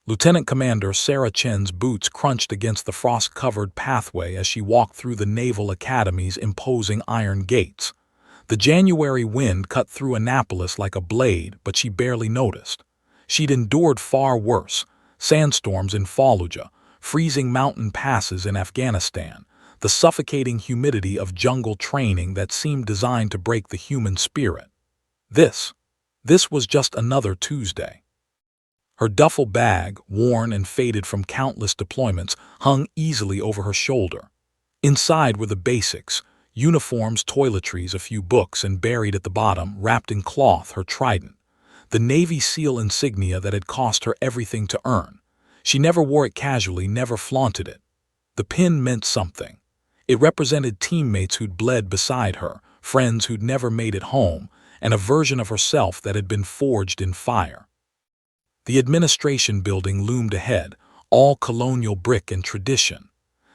Lieutenant Commander Sarah Chen's boots crunched against the frost-covered pathway as she walked through the Naval Academy's imposing iron gates. The January wind cut through Annapolis like a blade, but she barely noticed. She'd endured far worse: sandstorms in Fallujah, freezing mountain passes in Afghanistan, the suffocating humidity of jungle training that seemed designed to break the human spirit. This was just another Tuesday. Her duffel bag, worn and faded from countless deployments, hung easily over her shoulder. Inside were the basics: uniforms, toiletries, a few books, and buried at the bottom, wrapped in cloth, her trident, the Navy SEAL insignia that had cost her everything to earn. She never wore it casually, never flaunted it. The pin meant something. It represented teammates who'd bled beside her, friends who'd never made it home, and a version of herself that had been forged in fire. The administration building loomed ahead, all colonial brick and tradition.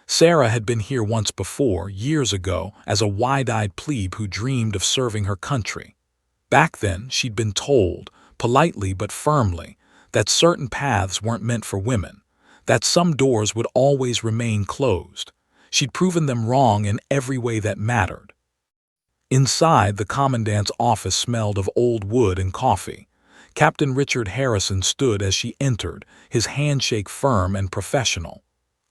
Sarah had been here once before, years ago, as a wide-eyed plebe who dreamed of serving her country. Back then, she'd been told, politely but firmly, that certain paths weren't meant for women, that some doors would always remain closed. She'd proven them wrong in every way that mattered. Inside, the commandant's office smelled of old wood and coffee. Captain Richard Harrison stood as she entered, his handshake firm and professional.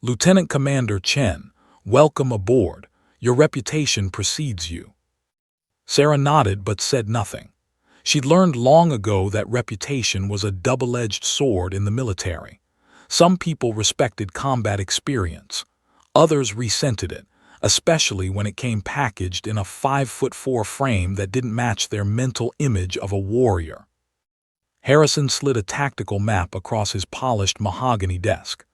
"Lieutenant Commander Chen, welcome aboard. Your reputation precedes you." Sarah nodded but said nothing. She'd learned long ago that reputation was a double-edged sword in the military. Some people respected combat experience. Others resented it, especially when it came packaged in a 5'4" frame that didn't match their mental image of a warrior. Harrison slid a tactical map across his polished mahogany desk.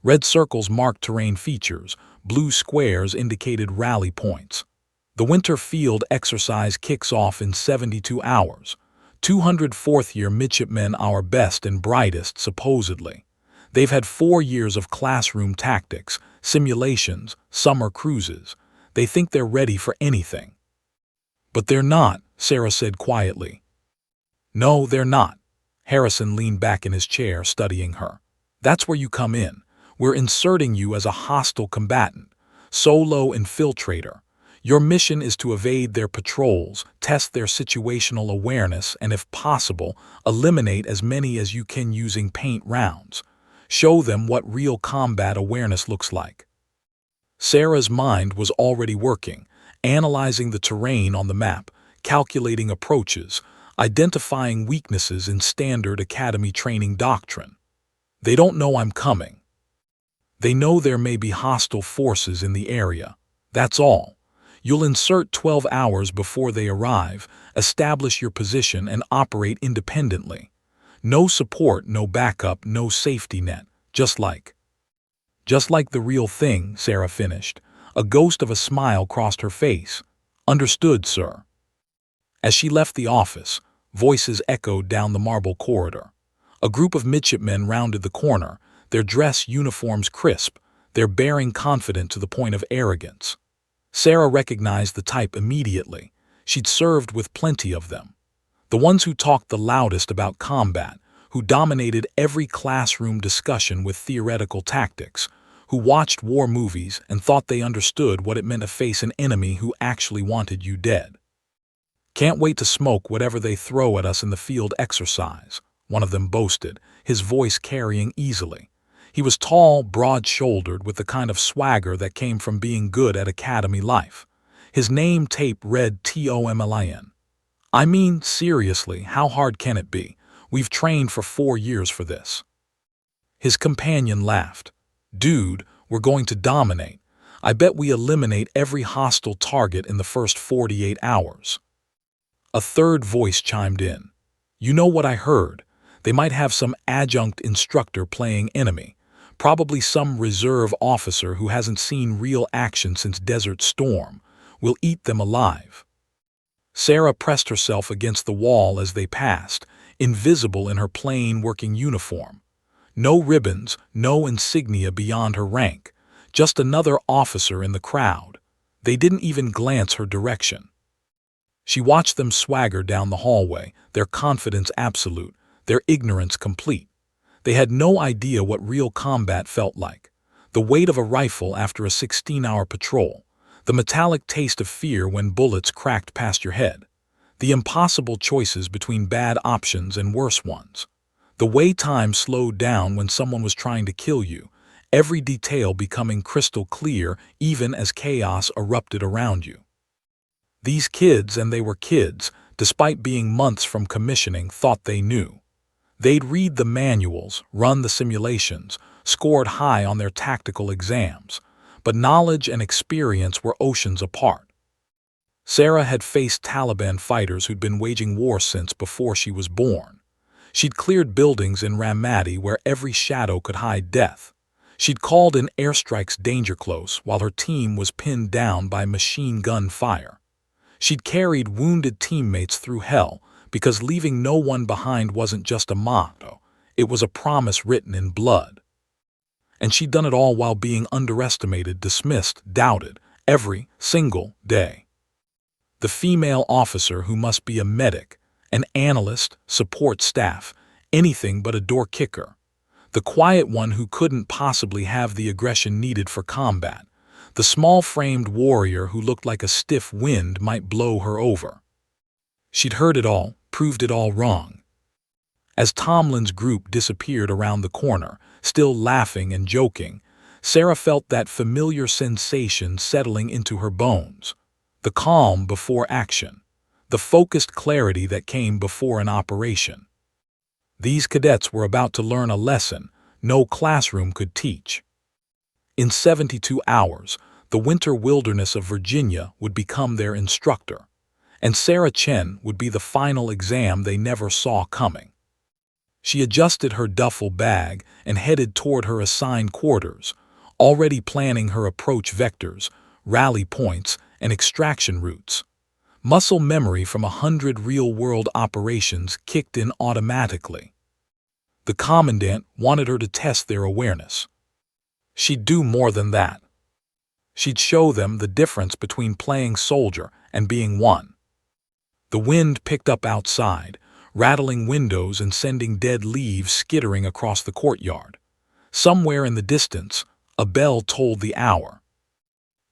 Red circles marked terrain features, blue squares indicated rally points. The winter field exercise kicks off in 72 hours. 204th-year midshipmen, our best and brightest, supposedly. They've had 4 years of classroom tactics, simulations, summer cruises. They think they're ready for anything. "But they're not," Sarah said quietly. "No, they're not." Harrison leaned back in his chair, studying her. "That's where you come in. We're inserting you as a hostile combatant, solo infiltrator. Your mission is to evade their patrols, test their situational awareness, and if possible, eliminate as many as you can using paint rounds. Show them what real combat awareness looks like." Sarah's mind was already working, analyzing the terrain on the map, calculating approaches, identifying weaknesses in standard academy training doctrine. "They don't know I'm coming. They know there may be hostile forces in the area. That's all. You'll insert 12 hours before they arrive, establish your position, and operate independently. No support, no backup, no safety net. Just like the real thing," Sarah finished. A ghost of a smile crossed her face. "Understood, sir." As she left the office, voices echoed down the marble corridor. A group of midshipmen rounded the corner, their dress uniforms crisp, their bearing confident to the point of arrogance. Sarah recognized the type immediately. She'd served with plenty of them. The ones who talked the loudest about combat, who dominated every classroom discussion with theoretical tactics, who watched war movies and thought they understood what it meant to face an enemy who actually wanted you dead. "Can't wait to smoke whatever they throw at us in the field exercise," one of them boasted, his voice carrying easily. He was tall, broad-shouldered, with the kind of swagger that came from being good at academy life. His name tape read TOMLIN. "I mean, seriously, how hard can it be? We've trained for 4 years for this." His companion laughed. "Dude, we're going to dominate. I bet we eliminate every hostile target in the first 48 hours. A third voice chimed in. "You know what I heard? They might have some adjunct instructor playing enemy, probably some reserve officer who hasn't seen real action since Desert Storm. We'll eat them alive." Sarah pressed herself against the wall as they passed, invisible in her plain working uniform. No ribbons, no insignia beyond her rank, just another officer in the crowd. They didn't even glance her direction. She watched them swagger down the hallway, their confidence absolute, their ignorance complete. They had no idea what real combat felt like. The weight of a rifle after a 16-hour patrol, the metallic taste of fear when bullets cracked past your head, the impossible choices between bad options and worse ones, the way time slowed down when someone was trying to kill you, every detail becoming crystal clear even as chaos erupted around you. These kids, and they were kids, despite being months from commissioning, thought they knew. They'd read the manuals, run the simulations, scored high on their tactical exams, but knowledge and experience were oceans apart. Sarah had faced Taliban fighters who'd been waging war since before she was born. She'd cleared buildings in Ramadi where every shadow could hide death. She'd called in airstrikes danger close while her team was pinned down by machine gun fire. She'd carried wounded teammates through hell because leaving no one behind wasn't just a motto, it was a promise written in blood. And she'd done it all while being underestimated, dismissed, doubted, every single day. The female officer who must be a medic, an analyst, support staff, anything but a door kicker. The quiet one who couldn't possibly have the aggression needed for combat. The small-framed warrior who looked like a stiff wind might blow her over. She'd heard it all, proved it all wrong. As Tomlin's group disappeared around the corner, still laughing and joking, Sarah felt that familiar sensation settling into her bones. The calm before action. The focused clarity that came before an operation. These cadets were about to learn a lesson no classroom could teach. In 72 hours, the winter wilderness of Virginia would become their instructor, and Sarah Chen would be the final exam they never saw coming. She adjusted her duffel bag and headed toward her assigned quarters, already planning her approach vectors, rally points, and extraction routes. Muscle memory from 100 real-world operations kicked in automatically. The commandant wanted her to test their awareness. She'd do more than that. She'd show them the difference between playing soldier and being one. The wind picked up outside, rattling windows and sending dead leaves skittering across the courtyard. Somewhere in the distance, a bell tolled the hour.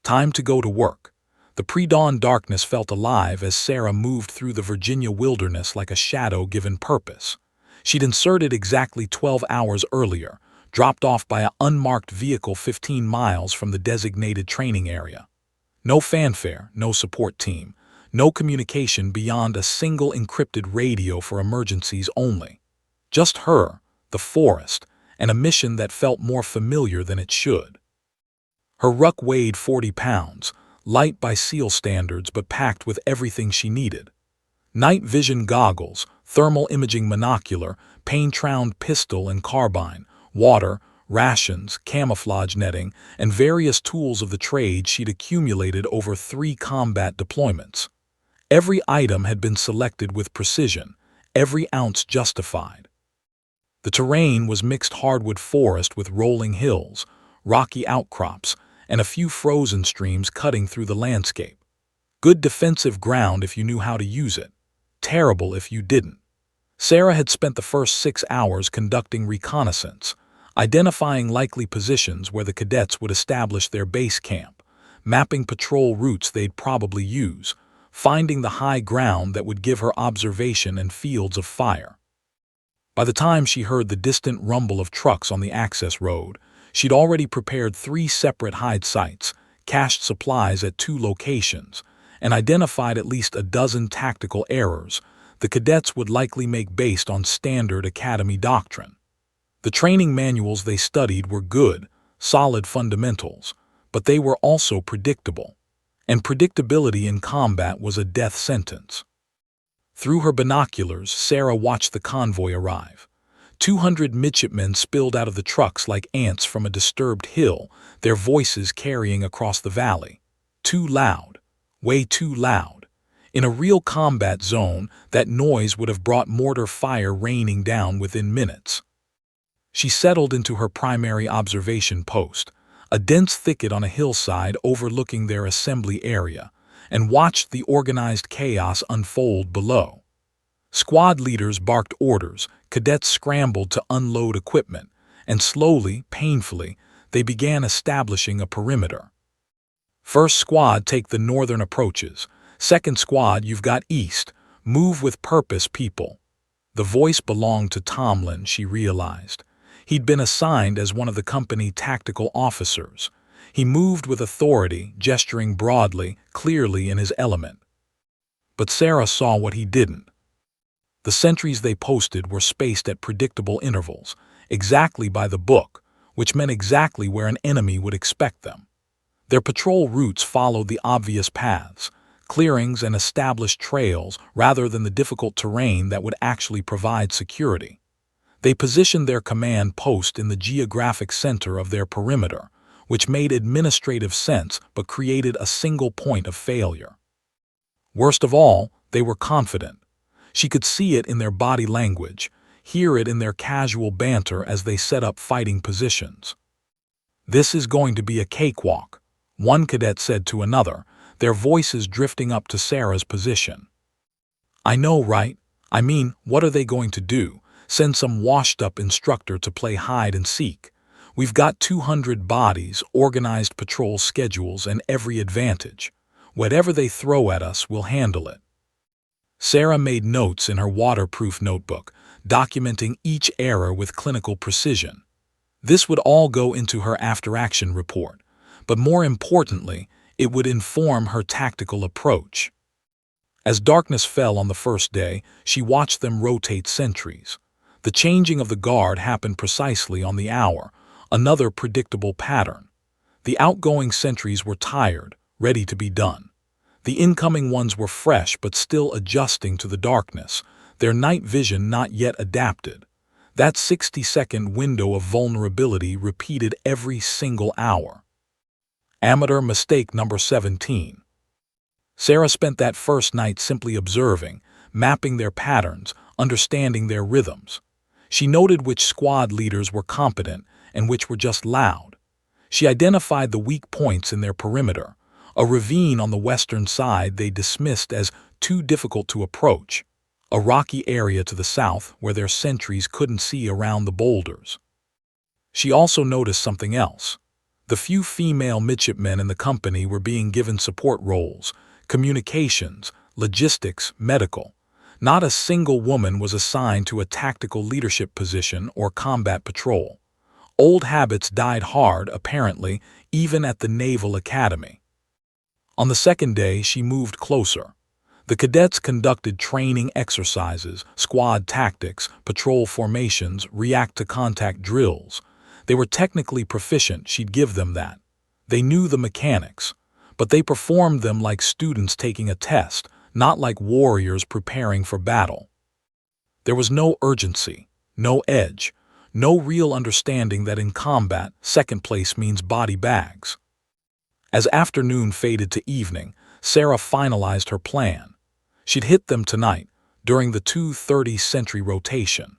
Time to go to work. The pre-dawn darkness felt alive as Sarah moved through the Virginia wilderness like a shadow given purpose. She'd inserted exactly 12 hours earlier, dropped off by an unmarked vehicle 15 miles from the designated training area. No fanfare, no support team, no communication beyond a single encrypted radio for emergencies only. Just her, the forest, and a mission that felt more familiar than it should. Her ruck weighed 40 pounds, light by SEAL standards but packed with everything she needed. Night vision goggles, thermal imaging monocular, paint-round pistol and carbine, water, rations, camouflage netting, and various tools of the trade she'd accumulated over 3 combat deployments. Every item had been selected with precision, every ounce justified. The terrain was mixed hardwood forest with rolling hills, rocky outcrops, and a few frozen streams cutting through the landscape. Good defensive ground if you knew how to use it. Terrible if you didn't. Sarah had spent the first 6 hours conducting reconnaissance, identifying likely positions where the cadets would establish their base camp, mapping patrol routes they'd probably use, finding the high ground that would give her observation and fields of fire. By the time she heard the distant rumble of trucks on the access road, she'd already prepared 3 separate hide sites, cached supplies at 2 locations, and identified at least a dozen tactical errors the cadets would likely make based on standard academy doctrine. The training manuals they studied were good, solid fundamentals, but they were also predictable, and predictability in combat was a death sentence. Through her binoculars, Sarah watched the convoy arrive. 200 midshipmen spilled out of the trucks like ants from a disturbed hill, their voices carrying across the valley. Too loud. Way too loud. In a real combat zone, that noise would have brought mortar fire raining down within minutes. She settled into her primary observation post, a dense thicket on a hillside overlooking their assembly area, and watched the organized chaos unfold below. Squad leaders barked orders, cadets scrambled to unload equipment, and slowly, painfully, they began establishing a perimeter. First squad, take the northern approaches. Second squad, you've got east. Move with purpose, people. The voice belonged to Tomlin, she realized. He'd been assigned as one of the company tactical officers. He moved with authority, gesturing broadly, clearly in his element. But Sarah saw what he didn't. The sentries they posted were spaced at predictable intervals, exactly by the book, which meant exactly where an enemy would expect them. Their patrol routes followed the obvious paths, clearings and established trails rather than the difficult terrain that would actually provide security. They positioned their command post in the geographic center of their perimeter, which made administrative sense but created a single point of failure. Worst of all, they were confident. She could see it in their body language, hear it in their casual banter as they set up fighting positions. "This is going to be a cakewalk," one cadet said to another, their voices drifting up to Sarah's position. "I know, right? I mean, what are they going to do? Send some washed-up instructor to play hide and seek? We've got 200 bodies, organized patrol schedules, and every advantage. Whatever they throw at us, we'll handle it." Sarah made notes in her waterproof notebook, documenting each error with clinical precision. This would all go into her after-action report, but more importantly, it would inform her tactical approach. As darkness fell on the first day, she watched them rotate sentries. The changing of the guard happened precisely on the hour, another predictable pattern. The outgoing sentries were tired, ready to be done. The incoming ones were fresh but still adjusting to the darkness, their night vision not yet adapted. That 60-second window of vulnerability repeated every single hour. Amateur mistake number 17. Sarah spent that first night simply observing, mapping their patterns, understanding their rhythms. She noted which squad leaders were competent and which were just loud. She identified the weak points in their perimeter, a ravine on the western side they dismissed as too difficult to approach, a rocky area to the south where their sentries couldn't see around the boulders. She also noticed something else. The few female midshipmen in the company were being given support roles, communications, logistics, medical. Not a single woman was assigned to a tactical leadership position or combat patrol. Old habits died hard, apparently, even at the Naval Academy. On the second day, she moved closer. The cadets conducted training exercises, squad tactics, patrol formations, react-to-contact drills. They were technically proficient, she'd give them that. They knew the mechanics, but they performed them like students taking a test, not like warriors preparing for battle. There was no urgency, no edge, no real understanding that in combat, second place means body bags. As afternoon faded to evening, Sarah finalized her plan. She'd hit them tonight, during the 2:30 sentry rotation.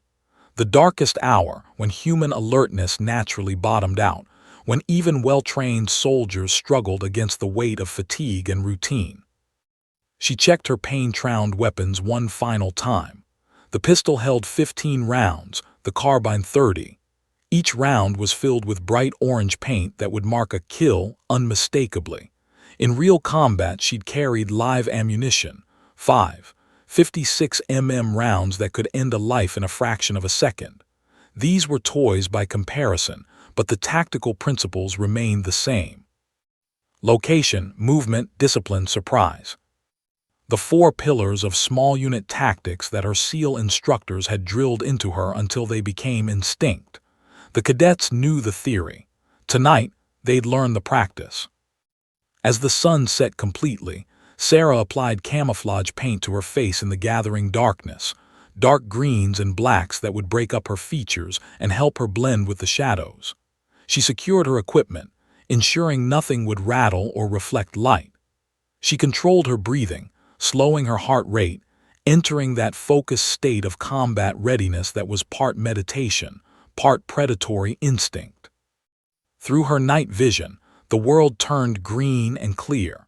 The darkest hour, when human alertness naturally bottomed out, when even well-trained soldiers struggled against the weight of fatigue and routine. She checked her pain-tround weapons one final time. The pistol held 15 rounds, the carbine 30. Each round was filled with bright orange paint that would mark a kill unmistakably. In real combat, she'd carried live ammunition, 56mm rounds that could end a life in a fraction of a second. These were toys by comparison, but the tactical principles remained the same. Location, movement, discipline, surprise. The 4 pillars of small unit tactics that her SEAL instructors had drilled into her until they became instinct. The cadets knew the theory. Tonight, they'd learn the practice. As the sun set completely, Sarah applied camouflage paint to her face in the gathering darkness, dark greens and blacks that would break up her features and help her blend with the shadows. She secured her equipment, ensuring nothing would rattle or reflect light. She controlled her breathing, slowing her heart rate, entering that focused state of combat readiness that was part meditation, part predatory instinct. Through her night vision, the world turned green and clear.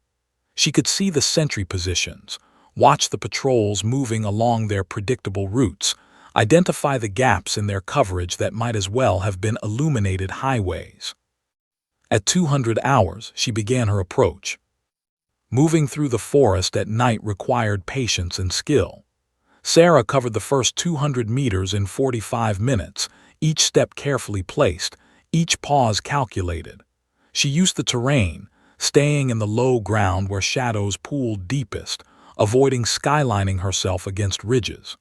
She could see the sentry positions, watch the patrols moving along their predictable routes, identify the gaps in their coverage that might as well have been illuminated highways. At 200 hours, she began her approach. Moving through the forest at night required patience and skill. Sarah covered the first 200 meters in 45 minutes, each step carefully placed, each pause calculated. She used the terrain, staying in the low ground where shadows pooled deepest, avoiding skylining herself against ridges.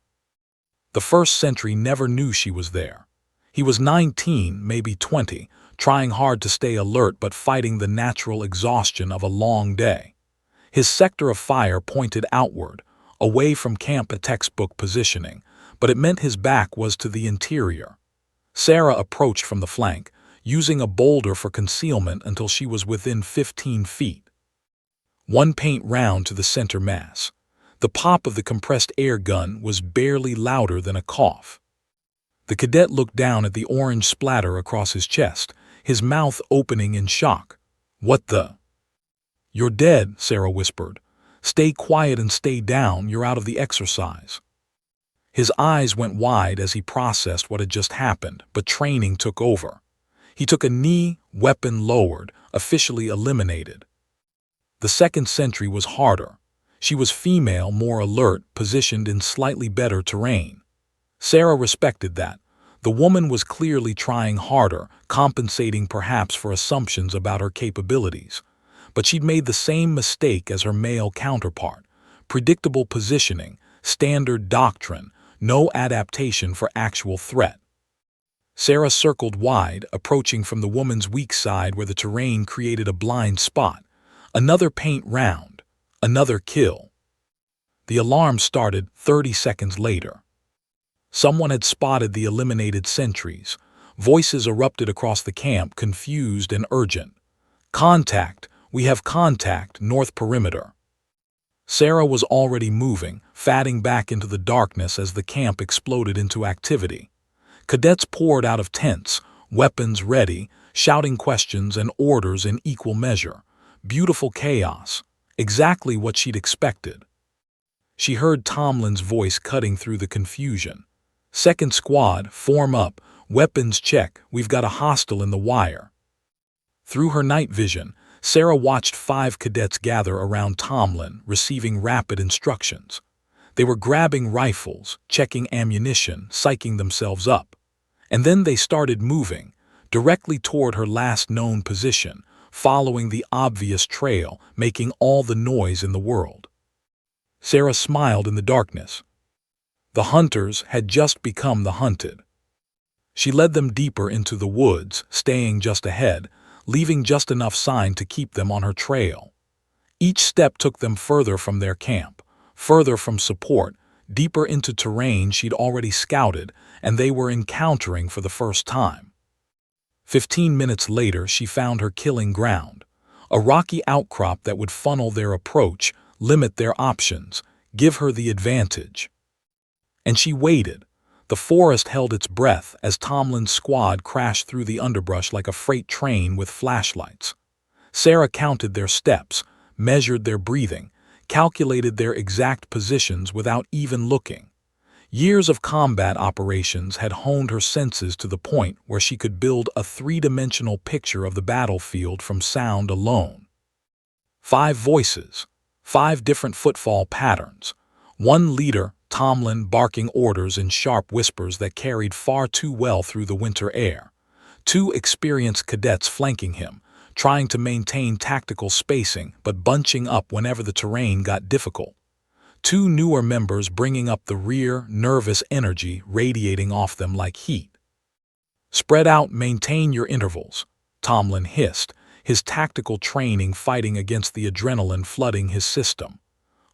The first sentry never knew she was there. He was 19, maybe 20, trying hard to stay alert but fighting the natural exhaustion of a long day. His sector of fire pointed outward, away from camp at textbook positioning, but it meant his back was to the interior. Sarah approached from the flank, using a boulder for concealment until she was within 15 feet. One paint round to the center mass. The pop of the compressed air gun was barely louder than a cough. The cadet looked down at the orange splatter across his chest, his mouth opening in shock. "What the?" "You're dead," Sarah whispered. "Stay quiet and stay down, you're out of the exercise." His eyes went wide as he processed what had just happened, but training took over. He took a knee, weapon lowered, officially eliminated. The second sentry was harder. She was female, more alert, positioned in slightly better terrain. Sarah respected that. The woman was clearly trying harder, compensating perhaps for assumptions about her capabilities. But she'd made the same mistake as her male counterpart. Predictable positioning, standard doctrine, no adaptation for actual threat. Sarah circled wide, approaching from the woman's weak side where the terrain created a blind spot. Another paint round. Another kill. The alarm started 30 seconds later. Someone had spotted the eliminated sentries. Voices erupted across the camp, confused and urgent. "Contact! We have contact, north perimeter." Sarah was already moving, fading back into the darkness as the camp exploded into activity. Cadets poured out of tents, weapons ready, shouting questions and orders in equal measure. Beautiful chaos, exactly what she'd expected. She heard Tomlin's voice cutting through the confusion. "Second squad, form up, weapons check, we've got a hostile in the wire." Through her night vision, Sarah watched 5 cadets gather around Tomlin, receiving rapid instructions. They were grabbing rifles, checking ammunition, psyching themselves up. And then they started moving, directly toward her last known position, following the obvious trail, making all the noise in the world. Sarah smiled in the darkness. The hunters had just become the hunted. She led them deeper into the woods, staying just ahead, leaving just enough sign to keep them on her trail. Each step took them further from their camp, further from support, deeper into terrain she'd already scouted and they were encountering for the first time. 15 minutes later, she found her killing ground, a rocky outcrop that would funnel their approach, limit their options, give her the advantage. And she waited. The forest held its breath as Tomlin's squad crashed through the underbrush like a freight train with flashlights. Sarah counted their steps, measured their breathing, calculated their exact positions without even looking. Years of combat operations had honed her senses to the point where she could build a 3-dimensional picture of the battlefield from sound alone. 5 voices, 5 different footfall patterns, one leader, Tomlin, barking orders in sharp whispers that carried far too well through the winter air. 2 experienced cadets flanking him, trying to maintain tactical spacing but bunching up whenever the terrain got difficult. 2 newer members bringing up the rear, nervous energy radiating off them like heat. "Spread out, maintain your intervals," Tomlin hissed, his tactical training fighting against the adrenaline flooding his system.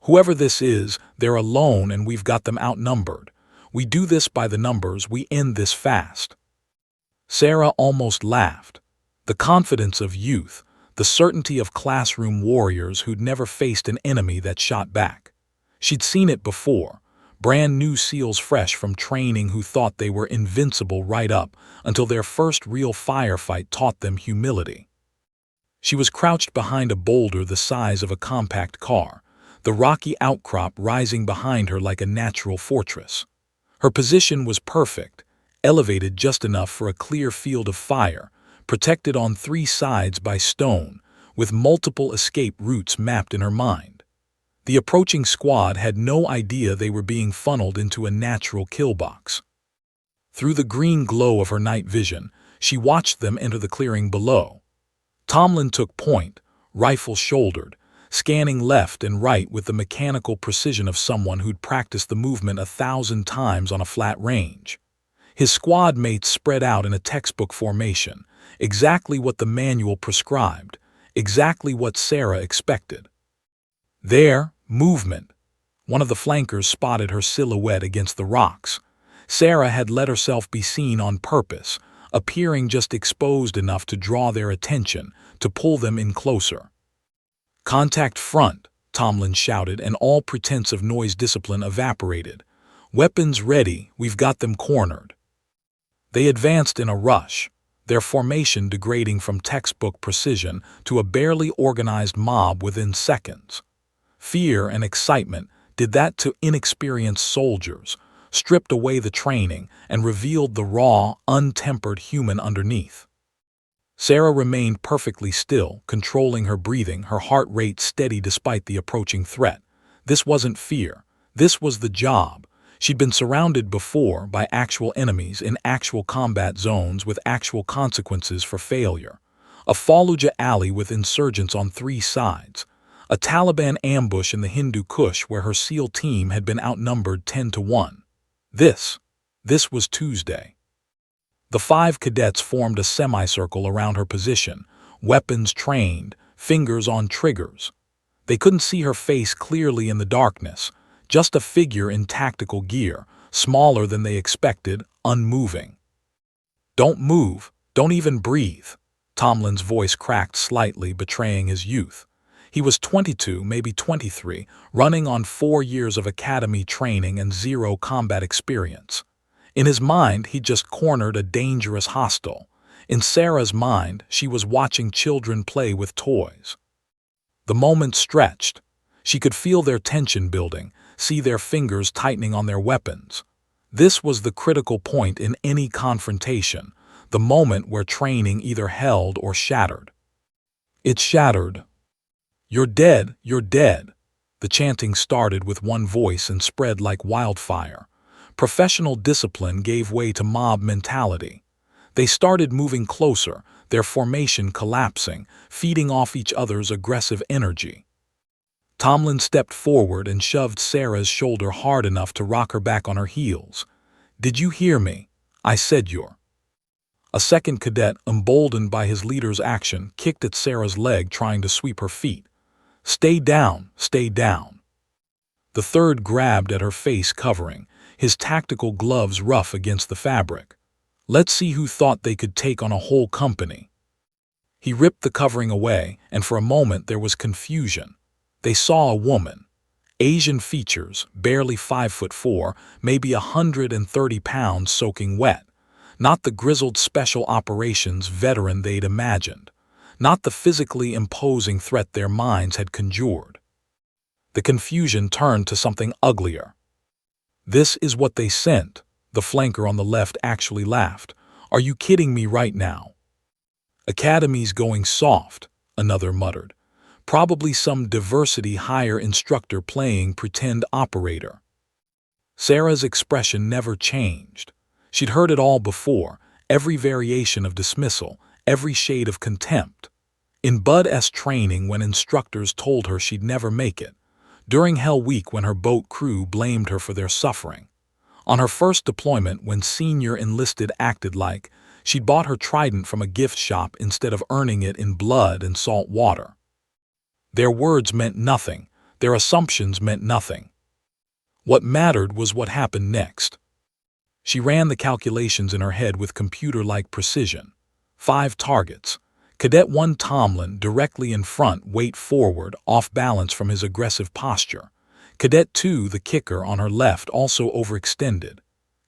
"Whoever this is, they're alone and we've got them outnumbered. We do this by the numbers, we end this fast." Sarah almost laughed. The confidence of youth, the certainty of classroom warriors who'd never faced an enemy that shot back. She'd seen it before, brand new SEALs fresh from training who thought they were invincible right up until their first real firefight taught them humility. She was crouched behind a boulder the size of a compact car, the rocky outcrop rising behind her like a natural fortress. Her position was perfect, elevated just enough for a clear field of fire, protected on three sides by stone, with multiple escape routes mapped in her mind. The approaching squad had no idea they were being funneled into a natural kill box. Through the green glow of her night vision, she watched them enter the clearing below. Tomlin took point, rifle shouldered, scanning left and right with the mechanical precision of someone who'd practiced the movement 1,000 times on a flat range. His squad mates spread out in a textbook formation, exactly what the manual prescribed, exactly what Sarah expected. There, movement. One of the flankers spotted her silhouette against the rocks. Sarah had let herself be seen on purpose, appearing just exposed enough to draw their attention, to pull them in closer. "Contact front," Tomlin shouted, and all pretense of noise discipline evaporated. "Weapons ready, we've got them cornered." They advanced in a rush, their formation degrading from textbook precision to a barely organized mob within seconds. Fear and excitement did that to inexperienced soldiers, stripped away the training, and revealed the raw, untempered human underneath. Sarah remained perfectly still, controlling her breathing, her heart rate steady despite the approaching threat. This wasn't fear. This was the job. She'd been surrounded before by actual enemies in actual combat zones with actual consequences for failure. A Fallujah alley with insurgents on three sides. A Taliban ambush in the Hindu Kush where her SEAL team had been outnumbered 10-1. This was Tuesday. The 5 cadets formed a semicircle around her position, weapons trained, fingers on triggers. They couldn't see her face clearly in the darkness, just a figure in tactical gear, smaller than they expected, unmoving. "Don't move, don't even breathe." Tomlin's voice cracked slightly, betraying his youth. He was 22, maybe 23, running on 4 years of academy training and 0 combat experience. In his mind, he'd just cornered a dangerous hostile. In Sarah's mind, she was watching children play with toys. The moment stretched. She could feel their tension building, see their fingers tightening on their weapons. This was the critical point in any confrontation, the moment where training either held or shattered. It shattered. "You're dead, you're dead." The chanting started with one voice and spread like wildfire. Professional discipline gave way to mob mentality. They started moving closer, their formation collapsing, feeding off each other's aggressive energy. Tomlin stepped forward and shoved Sarah's shoulder hard enough to rock her back on her heels. "Did you hear me? I said you're." A second cadet, emboldened by his leader's action, kicked at Sarah's leg, trying to sweep her feet. "Stay down, stay down." The third grabbed at her face covering, his tactical gloves rough against the fabric. "Let's see who thought they could take on a whole company." He ripped the covering away, and for a moment there was confusion. They saw a woman. Asian features, barely 5'4", maybe 130 pounds soaking wet. Not the grizzled special operations veteran they'd imagined. Not the physically imposing threat their minds had conjured. The confusion turned to something uglier. "This is what they sent," the flanker on the left actually laughed. "Are you kidding me right now?" "Academy's going soft," another muttered. "Probably some diversity hire instructor playing pretend operator." Sarah's expression never changed. She'd heard it all before, every variation of dismissal, every shade of contempt. In Bud's training when instructors told her she'd never make it. During Hell Week when her boat crew blamed her for their suffering. On her first deployment when senior enlisted acted like she'd bought her trident from a gift shop instead of earning it in blood and salt water. Their words meant nothing, their assumptions meant nothing. What mattered was what happened next. She ran the calculations in her head with computer-like precision. 5 targets. Cadet 1 Tomlin directly in front, weight forward, off balance from his aggressive posture. Cadet 2, the kicker, on her left, also overextended.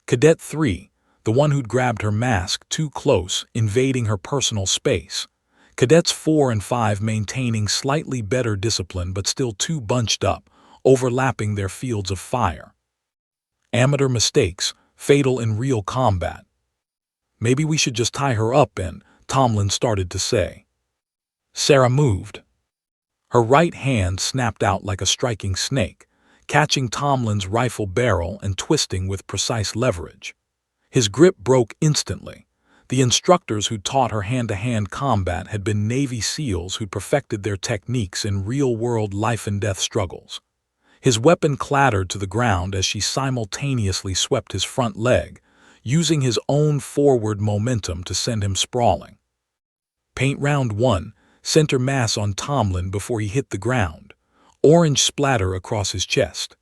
Cadet 3, the one who'd grabbed her mask, too close, invading her personal space. Cadets 4 and 5 maintaining slightly better discipline but still too bunched up, overlapping their fields of fire. Amateur mistakes, fatal in real combat. Maybe we should just tie her up and, Tomlin started to say. Sarah moved. Her right hand snapped out like a striking snake, catching Tomlin's rifle barrel and twisting with precise leverage. His grip broke instantly. The instructors who taught her hand-to-hand combat had been Navy SEALs who'd perfected their techniques in real-world life-and-death struggles. His weapon clattered to the ground as she simultaneously swept his front leg, using his own forward momentum to send him sprawling. Paint round 1, center mass on Tomlin before he hit the ground, orange splatter across his chest.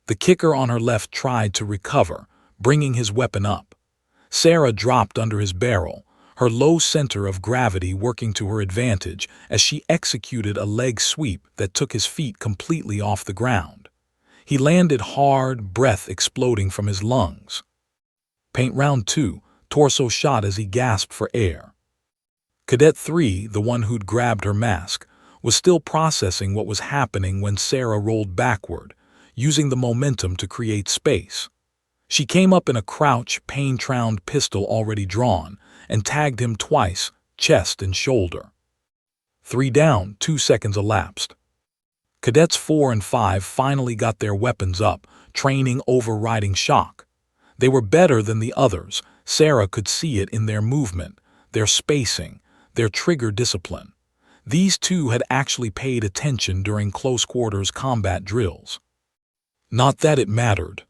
The kicker on her left tried to recover, bringing his weapon up. Sarah dropped under his barrel, her low center of gravity working to her advantage as she executed a leg sweep that took his feet completely off the ground. He landed hard, breath exploding from his lungs. Paint round 2, torso shot as he gasped for air. Cadet 3, the one who'd grabbed her mask, was still processing what was happening when Sarah rolled backward, using the momentum to create space. She came up in a crouch, pain-tround pistol already drawn, and tagged him twice, chest and shoulder. 3 down, 2 seconds elapsed. Cadets 4 and 5 finally got their weapons up, training overriding shock. They were better than the others. Sarah could see it in their movement, their spacing, their trigger discipline. These two had actually paid attention during close-quarters combat drills. Not that it mattered.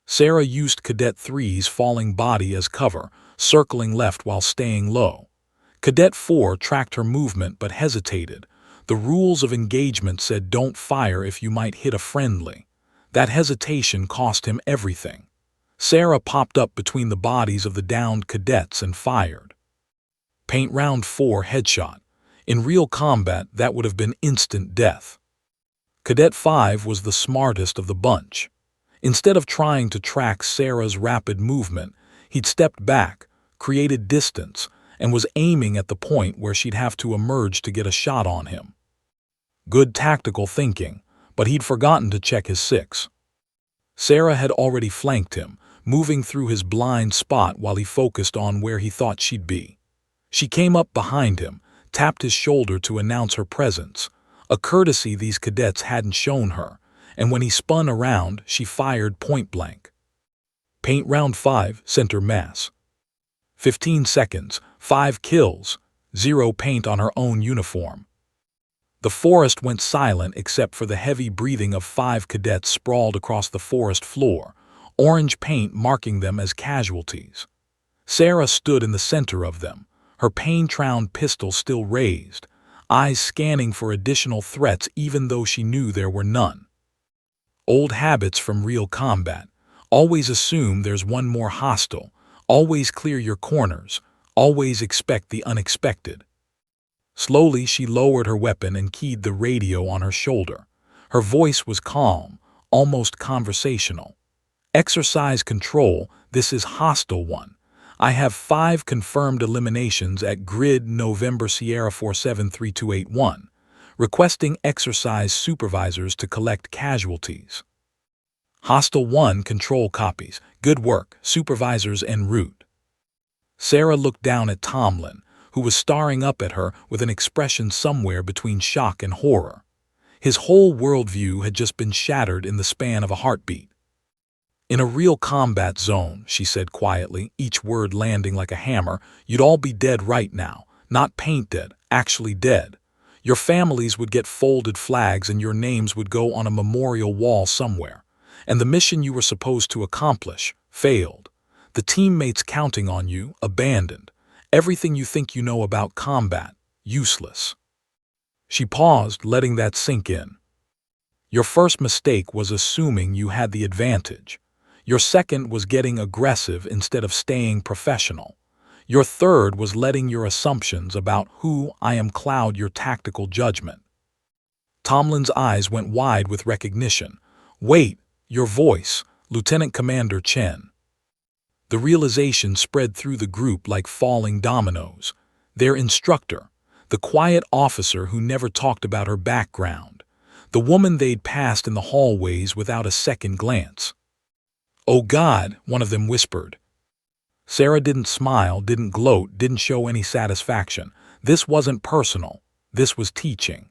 Sarah used Cadet 3's falling body as cover, circling left while staying low. Cadet 4 tracked her movement but hesitated. The rules of engagement said don't fire if you might hit a friendly. That hesitation cost him everything. Sarah popped up between the bodies of the downed cadets and fired. Paint round 4 headshot. In real combat, that would have been instant death. Cadet 5 was the smartest of the bunch. Instead of trying to track Sarah's rapid movement, he'd stepped back, created distance, and was aiming at the point where she'd have to emerge to get a shot on him. Good tactical thinking, but he'd forgotten to check his 6. Sarah had already flanked him, moving through his blind spot while he focused on where he thought she'd be. She came up behind him, tapped his shoulder to announce her presence, a courtesy these cadets hadn't shown her, and when he spun around, she fired point-blank. Paint round 5, center mass. 15 seconds, 5 kills, 0 paint on her own uniform. The forest went silent except for the heavy breathing of 5 cadets sprawled across the forest floor, orange paint marking them as casualties. Sarah stood in the center of them, her pain-tround pistol still raised, eyes scanning for additional threats even though she knew there were none. Old habits from real combat. Always assume there's one more hostile, always clear your corners, always expect the unexpected. Slowly she lowered her weapon and keyed the radio on her shoulder. Her voice was calm, almost conversational. Exercise control, this is hostile 1. I have 5 confirmed eliminations at grid November Sierra 473281, requesting exercise supervisors to collect casualties. Hostile 1 control copies, good work, supervisors en route. Sarah looked down at Tomlin, who was staring up at her with an expression somewhere between shock and horror. His whole worldview had just been shattered in the span of a heartbeat. In a real combat zone, she said quietly, each word landing like a hammer, you'd all be dead right now. Not paint dead, actually dead. Your families would get folded flags and your names would go on a memorial wall somewhere. And the mission you were supposed to accomplish failed. The teammates counting on you, abandoned. Everything you think you know about combat, useless. She paused, letting that sink in. Your first mistake was assuming you had the advantage. Your second was getting aggressive instead of staying professional. Your third was letting your assumptions about who I am cloud your tactical judgment. Tomlin's eyes went wide with recognition. Wait, your voice, Lieutenant Commander Chen. The realization spread through the group like falling dominoes. Their instructor, the quiet officer who never talked about her background, the woman they'd passed in the hallways without a second glance. "Oh God," one of them whispered. Sarah didn't smile, didn't gloat, didn't show any satisfaction. This wasn't personal. This was teaching.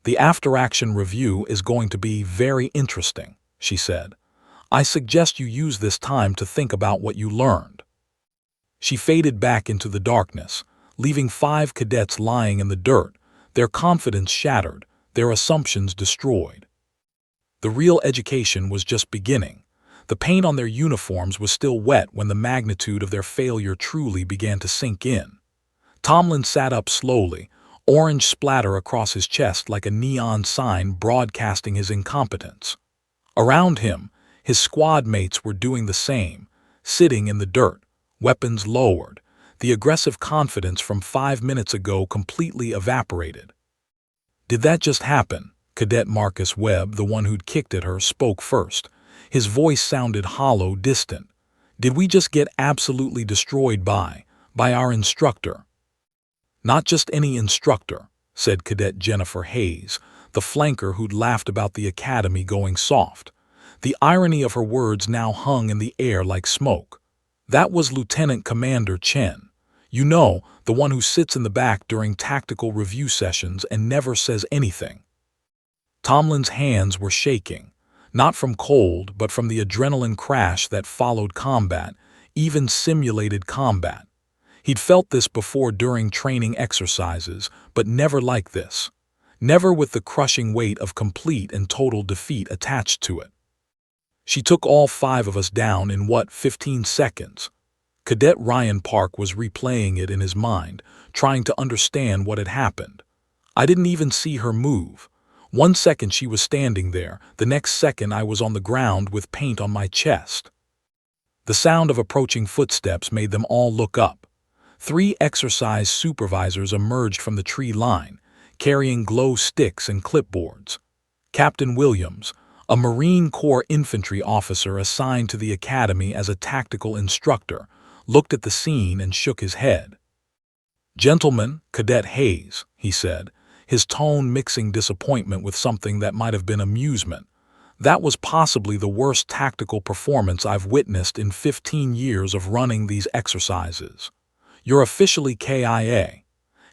"The after-action review is going to be very interesting," she said. "I suggest you use this time to think about what you learned." She faded back into the darkness, leaving 5 cadets lying in the dirt, their confidence shattered, their assumptions destroyed. The real education was just beginning. The paint on their uniforms was still wet when the magnitude of their failure truly began to sink in. Tomlin sat up slowly, orange splatter across his chest like a neon sign broadcasting his incompetence. Around him, his squad mates were doing the same, sitting in the dirt, weapons lowered. The aggressive confidence from 5 minutes ago completely evaporated. "Did that just happen?" Cadet Marcus Webb, the one who'd kicked at her, spoke first. His voice sounded hollow, distant. "Did we just get absolutely destroyed by our instructor?" "Not just any instructor," said Cadet Jennifer Hayes, the flanker who'd laughed about the academy going soft. The irony of her words now hung in the air like smoke. "That was Lieutenant Commander Chen. You know, the one who sits in the back during tactical review sessions and never says anything." Tomlin's hands were shaking, not from cold but from the adrenaline crash that followed combat, even simulated combat. He'd felt this before during training exercises, but never like this. Never with the crushing weight of complete and total defeat attached to it. "She took all 5 of us down in 15 seconds? Cadet Ryan Park was replaying it in his mind, trying to understand what had happened. "I didn't even see her move. 1 second she was standing there, the next second I was on the ground with paint on my chest." The sound of approaching footsteps made them all look up. 3 exercise supervisors emerged from the tree line, carrying glow sticks and clipboards. Captain Williams, a Marine Corps infantry officer assigned to the academy as a tactical instructor, looked at the scene and shook his head. "Gentlemen, Cadet Hayes," he said, his tone mixing disappointment with something that might have been amusement. "That was possibly the worst tactical performance I've witnessed in 15 years of running these exercises. You're officially KIA.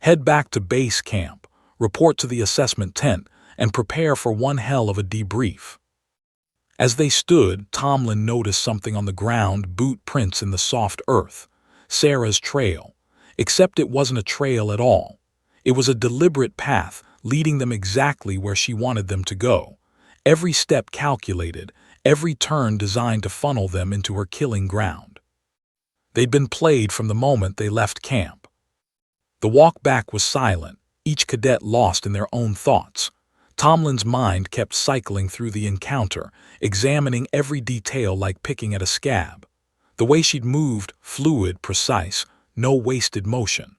Head back to base camp, report to the assessment tent, and prepare for one hell of a debrief." As they stood, Tomlin noticed something on the ground, boot prints in the soft earth. Sarah's trail. Except it wasn't a trail at all. It was a deliberate path, leading them exactly where she wanted them to go. Every step calculated, every turn designed to funnel them into her killing ground. They'd been played from the moment they left camp. The walk back was silent, each cadet lost in their own thoughts. Tomlin's mind kept cycling through the encounter, examining every detail like picking at a scab. The way she'd moved, fluid, precise, no wasted motion.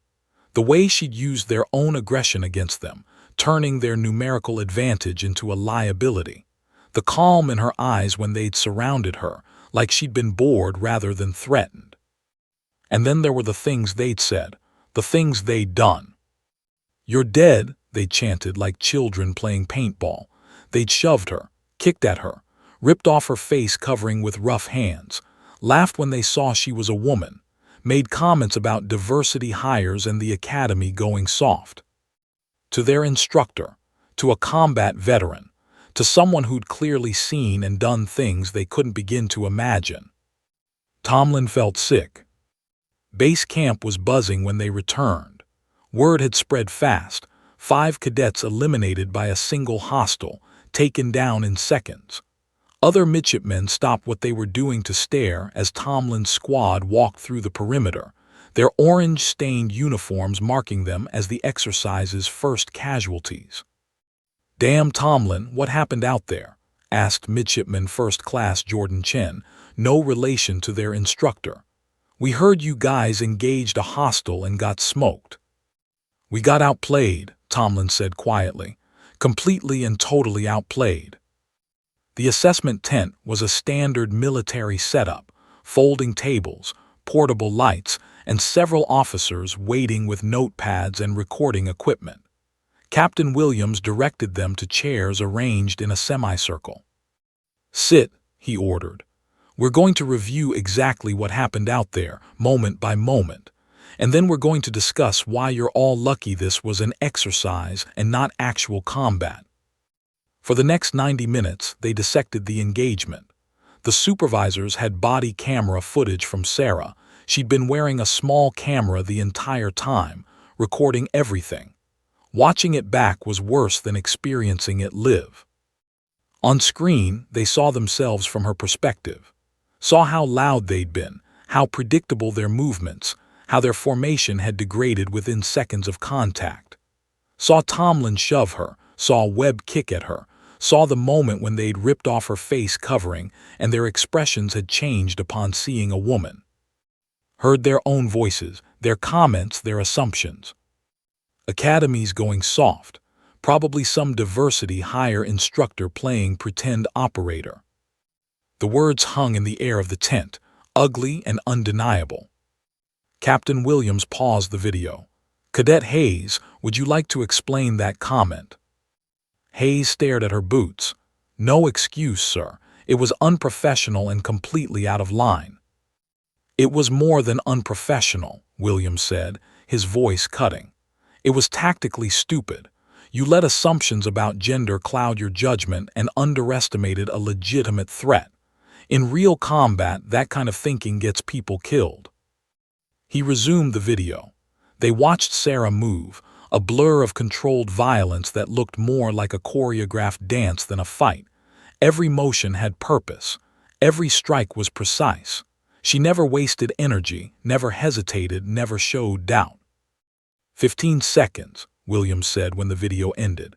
The way she'd used their own aggression against them, turning their numerical advantage into a liability. The calm in her eyes when they'd surrounded her, like she'd been bored rather than threatened. And then there were the things they'd said, the things they'd done. "You're dead," they chanted like children playing paintball. They'd shoved her, kicked at her, ripped off her face covering with rough hands, laughed when they saw she was a woman, made comments about diversity hires and the academy going soft. To their instructor, to a combat veteran, to someone who'd clearly seen and done things they couldn't begin to imagine. Tomlin felt sick. Base camp was buzzing when they returned. Word had spread fast, 5 cadets eliminated by a single hostile, taken down in seconds. Other midshipmen stopped what they were doing to stare as Tomlin's squad walked through the perimeter, their orange-stained uniforms marking them as the exercise's first casualties. "Damn, Tomlin, what happened out there?" asked Midshipman First Class Jordan Chen, no relation to their instructor. "We heard you guys engaged a hostile and got smoked." "We got outplayed," Tomlin said quietly. "Completely and totally outplayed." The assessment tent was a standard military setup, folding tables, portable lights, and several officers waiting with notepads and recording equipment. Captain Williams directed them to chairs arranged in a semicircle. "Sit," he ordered. "We're going to review exactly what happened out there, moment by moment, and then we're going to discuss why you're all lucky this was an exercise and not actual combat." For the next 90 minutes, they dissected the engagement. The supervisors had body camera footage from Sarah. She'd been wearing a small camera the entire time, recording everything. Watching it back was worse than experiencing it live. On screen, they saw themselves from her perspective. Saw how loud they'd been, how predictable their movements, how their formation had degraded within seconds of contact. Saw Tomlin shove her, saw Webb kick at her, saw the moment when they'd ripped off her face covering and their expressions had changed upon seeing a woman. Heard their own voices, their comments, their assumptions. Academy's going soft. Probably some diversity hire instructor playing pretend operator. The words hung in the air of the tent, ugly and undeniable. Captain Williams paused the video. "Cadet Hayes, would you like to explain that comment?" Hayes stared at her boots. "No excuse, sir. It was unprofessional and completely out of line." "It was more than unprofessional," Williams said, his voice cutting. "It was tactically stupid. You let assumptions about gender cloud your judgment and underestimated a legitimate threat. In real combat, that kind of thinking gets people killed." He resumed the video. They watched Sarah move, a blur of controlled violence that looked more like a choreographed dance than a fight. Every motion had purpose. Every strike was precise. She never wasted energy, never hesitated, never showed doubt. 15 seconds, Williams said when the video ended.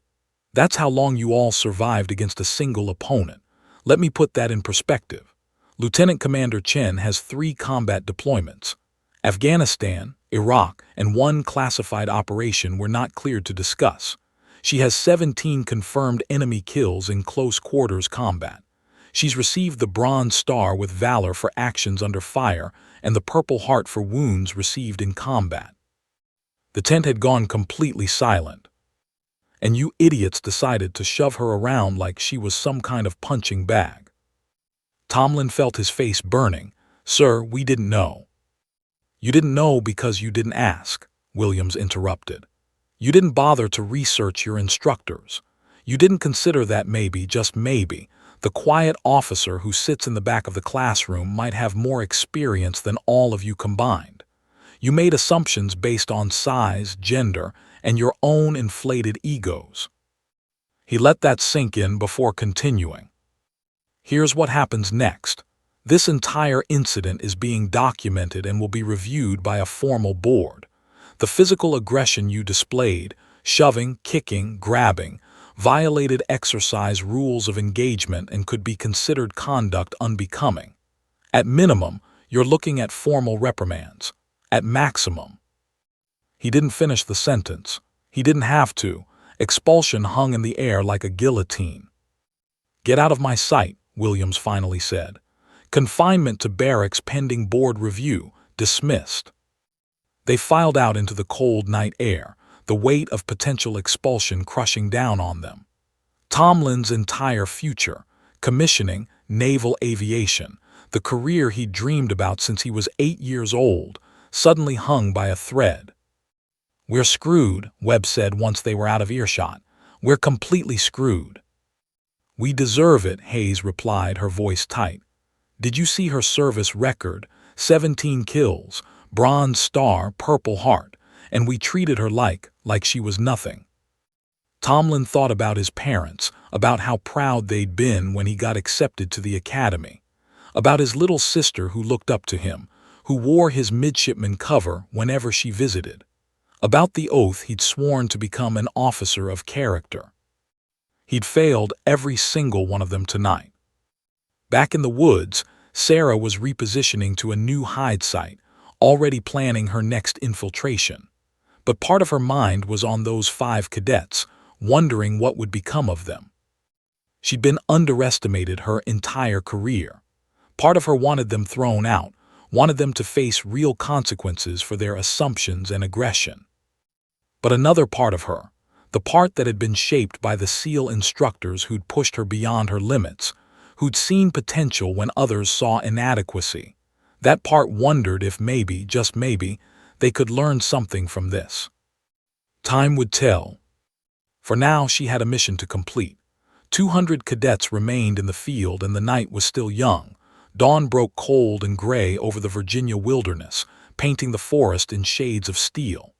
"That's how long you all survived against a single opponent. Let me put that in perspective. Lieutenant Commander Chen has 3 combat deployments. Afghanistan, Iraq, and 1 classified operation we're not cleared to discuss. She has 17 confirmed enemy kills in close quarters combat. She's received the Bronze Star with Valor for actions under fire and the Purple Heart for wounds received in combat." The tent had gone completely silent. "And you idiots decided to shove her around like she was some kind of punching bag." Tomlin felt his face burning. "Sir, we didn't know." "You didn't know because you didn't ask," Williams interrupted. "You didn't bother to research your instructors. You didn't consider that maybe, just maybe, the quiet officer who sits in the back of the classroom might have more experience than all of you combined. You made assumptions based on size, gender, and your own inflated egos." He let that sink in before continuing. "Here's what happens next. This entire incident is being documented and will be reviewed by a formal board. The physical aggression you displayed, shoving, kicking, grabbing, violated exercise rules of engagement and could be considered conduct unbecoming. At minimum, you're looking at formal reprimands. At maximum." He didn't finish the sentence. He didn't have to. Expulsion hung in the air like a guillotine. "Get out of my sight," Williams finally said. "Confinement to barracks pending board review. Dismissed." They filed out into the cold night air, the weight of potential expulsion crushing down on them. Tomlin's entire future, commissioning, naval aviation, the career he'd dreamed about since he was 8 years old, suddenly hung by a thread. "We're screwed," Webb said once they were out of earshot. "We're completely screwed." "We deserve it," Hayes replied, her voice tight. "Did you see her service record? 17 kills, Bronze Star, Purple Heart, and we treated her like she was nothing." Tomlin thought about his parents, about how proud they'd been when he got accepted to the academy, about his little sister who looked up to him, who wore his midshipman cover whenever she visited, about the oath he'd sworn to become an officer of character. He'd failed every single one of them tonight. Back in the woods, Sarah was repositioning to a new hide site, already planning her next infiltration. But part of her mind was on those 5 cadets, wondering what would become of them. She'd been underestimated her entire career. Part of her wanted them thrown out, wanted them to face real consequences for their assumptions and aggression. But another part of her, the part that had been shaped by the SEAL instructors who'd pushed her beyond her limits, who'd seen potential when others saw inadequacy. That part wondered if maybe, just maybe, they could learn something from this. Time would tell. For now, she had a mission to complete. 200 cadets remained in the field and the night was still young. Dawn broke cold and gray over the Virginia wilderness, painting the forest in shades of steel.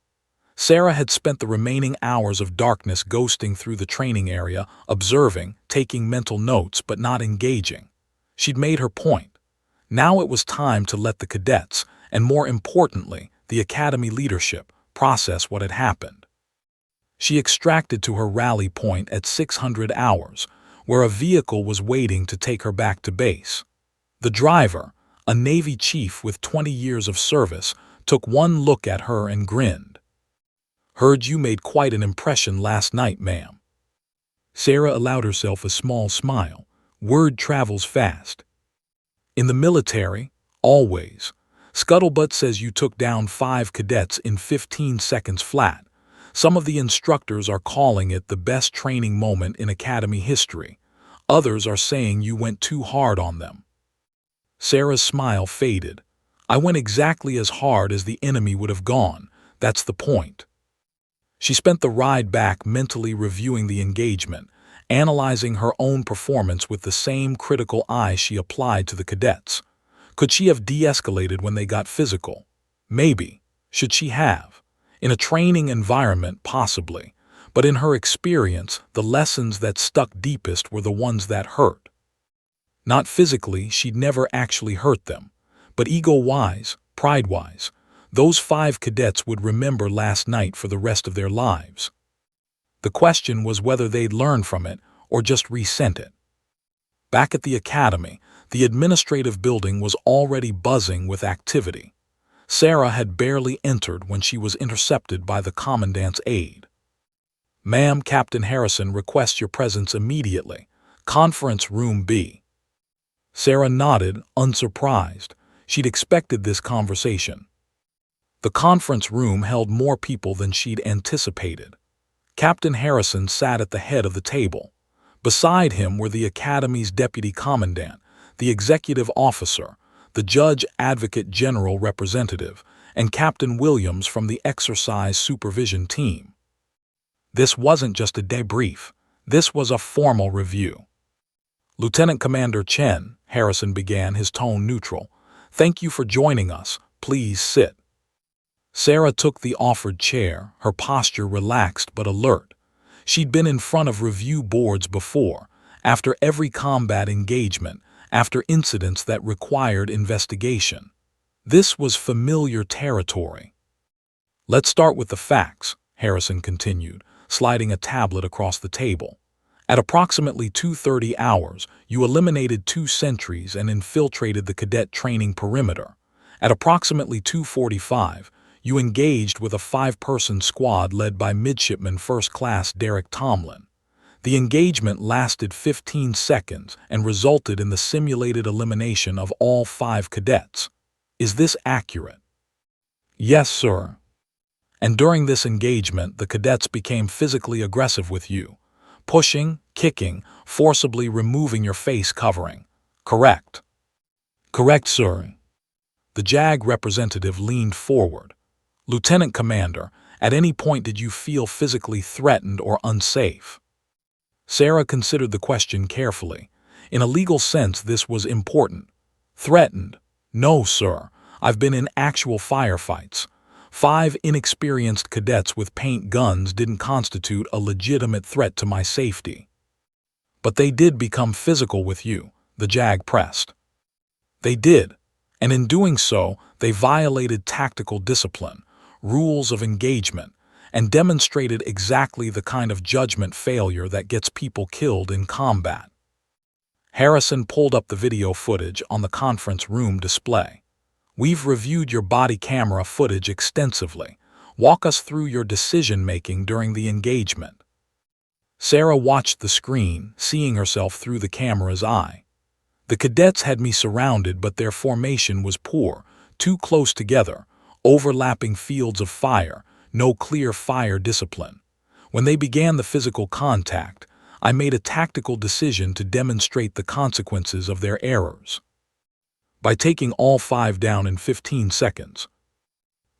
Sarah had spent the remaining hours of darkness ghosting through the training area, observing, taking mental notes, but not engaging. She'd made her point. Now it was time to let the cadets, and more importantly, the academy leadership, process what had happened. She extracted to her rally point at 600 hours, where a vehicle was waiting to take her back to base. The driver, a Navy chief with 20 years of service, took one look at her and grinned. "Heard you made quite an impression last night, ma'am." Sarah allowed herself a small smile. Word travels fast. "In the military, always. Scuttlebutt says you took down 5 cadets in 15 seconds flat. Some of the instructors are calling it the best training moment in academy history. Others are saying you went too hard on them." Sarah's smile faded. "I went exactly as hard as the enemy would have gone. That's the point." She spent the ride back mentally reviewing the engagement, analyzing her own performance with the same critical eye she applied to the cadets. Could she have de-escalated when they got physical? Maybe. Should she have? In a training environment, possibly. But in her experience, the lessons that stuck deepest were the ones that hurt. Not physically, she'd never actually hurt them. But ego-wise, pride-wise, those 5 cadets would remember last night for the rest of their lives. The question was whether they'd learn from it or just resent it. Back at the academy, the administrative building was already buzzing with activity. Sarah had barely entered when she was intercepted by the commandant's aide. "Ma'am, Captain Harrison requests your presence immediately. Conference room B." Sarah nodded, unsurprised. She'd expected this conversation. The conference room held more people than she'd anticipated. Captain Harrison sat at the head of the table. Beside him were the Academy's deputy commandant, the executive officer, the judge advocate general representative, and Captain Williams from the exercise supervision team. This wasn't just a debrief. This was a formal review. "Lieutenant Commander Chen," Harrison began, his tone neutral, "thank you for joining us. Please sit." Sarah took the offered chair, her posture relaxed but alert. She'd been in front of review boards before, after every combat engagement, after incidents that required investigation. This was familiar territory. "Let's start with the facts," Harrison continued, sliding a tablet across the table. "At approximately 2:30 hours, you eliminated 2 sentries and infiltrated the cadet training perimeter. At approximately 2:45, you engaged with a 5-person squad led by Midshipman First Class Derek Tomlin. The engagement lasted 15 seconds and resulted in the simulated elimination of all 5 cadets. Is this accurate?" "Yes, sir." "And during this engagement, the cadets became physically aggressive with you, pushing, kicking, forcibly removing your face covering. Correct?" "Correct, sir." The JAG representative leaned forward. "Lieutenant Commander, at any point did you feel physically threatened or unsafe?" Sarah considered the question carefully. In a legal sense, this was important. "Threatened? No, sir. I've been in actual firefights. 5 inexperienced cadets with paint guns didn't constitute a legitimate threat to my safety." "But they did become physical with you," the JAG pressed. "They did. And in doing so, they violated tactical discipline, rules of engagement, and demonstrated exactly the kind of judgment failure that gets people killed in combat." Harrison pulled up the video footage on the conference room display. "We've reviewed your body camera footage extensively. Walk us through your decision-making during the engagement." Sarah watched the screen, seeing herself through the camera's eye. "The cadets had me surrounded, but their formation was poor, too close together, overlapping fields of fire, no clear fire discipline. When they began the physical contact, I made a tactical decision to demonstrate the consequences of their errors. By taking all 5 down in 15 seconds.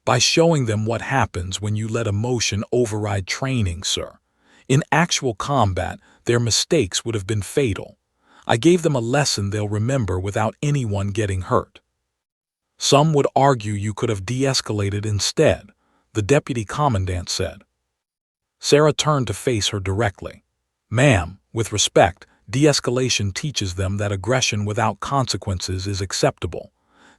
By showing them what happens when you let emotion override training, sir. In actual combat, their mistakes would have been fatal. I gave them a lesson they'll remember without anyone getting hurt. Some would argue you could have de-escalated instead, the deputy commandant said. Sarah turned to face her directly. Ma'am, with respect, de-escalation teaches them that aggression without consequences is acceptable.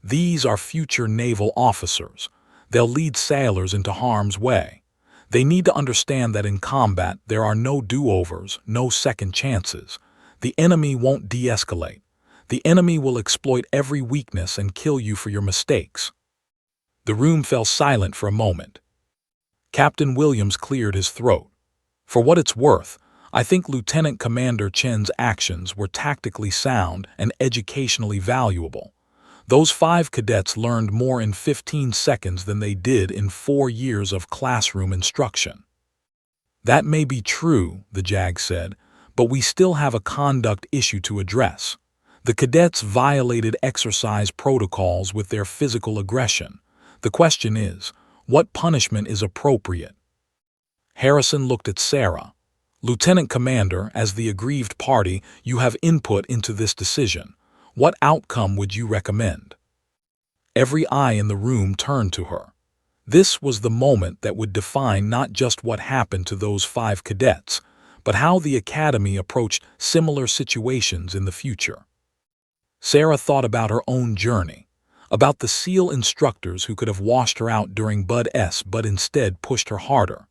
These are future naval officers. They'll lead sailors into harm's way. They need to understand that in combat there are no do-overs, no second chances. The enemy won't de-escalate. The enemy will exploit every weakness and kill you for your mistakes. The room fell silent for a moment. Captain Williams cleared his throat. For what it's worth, I think Lieutenant Commander Chen's actions were tactically sound and educationally valuable. Those 5 cadets learned more in 15 seconds than they did in 4 years of classroom instruction. That may be true, the JAG said, but we still have a conduct issue to address. The cadets violated exercise protocols with their physical aggression. The question is, what punishment is appropriate? Harrison looked at Sarah. Lieutenant Commander, as the aggrieved party, you have input into this decision. What outcome would you recommend? Every eye in the room turned to her. This was the moment that would define not just what happened to those 5 cadets, but how the academy approached similar situations in the future. Sarah thought about her own journey, about the SEAL instructors who could have washed her out during Bud S but instead pushed her harder,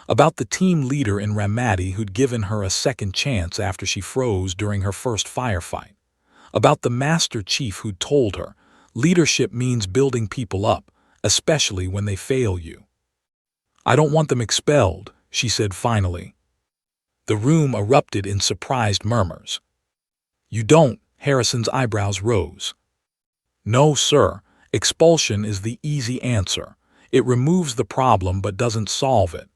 about the team leader in Ramadi who'd given her a second chance after she froze during her first firefight, about the Master Chief who'd told her, leadership means building people up, especially when they fail you. I don't want them expelled, she said finally. The room erupted in surprised murmurs. You don't, Harrison's eyebrows rose. No, sir, expulsion is the easy answer. It removes the problem but doesn't solve it.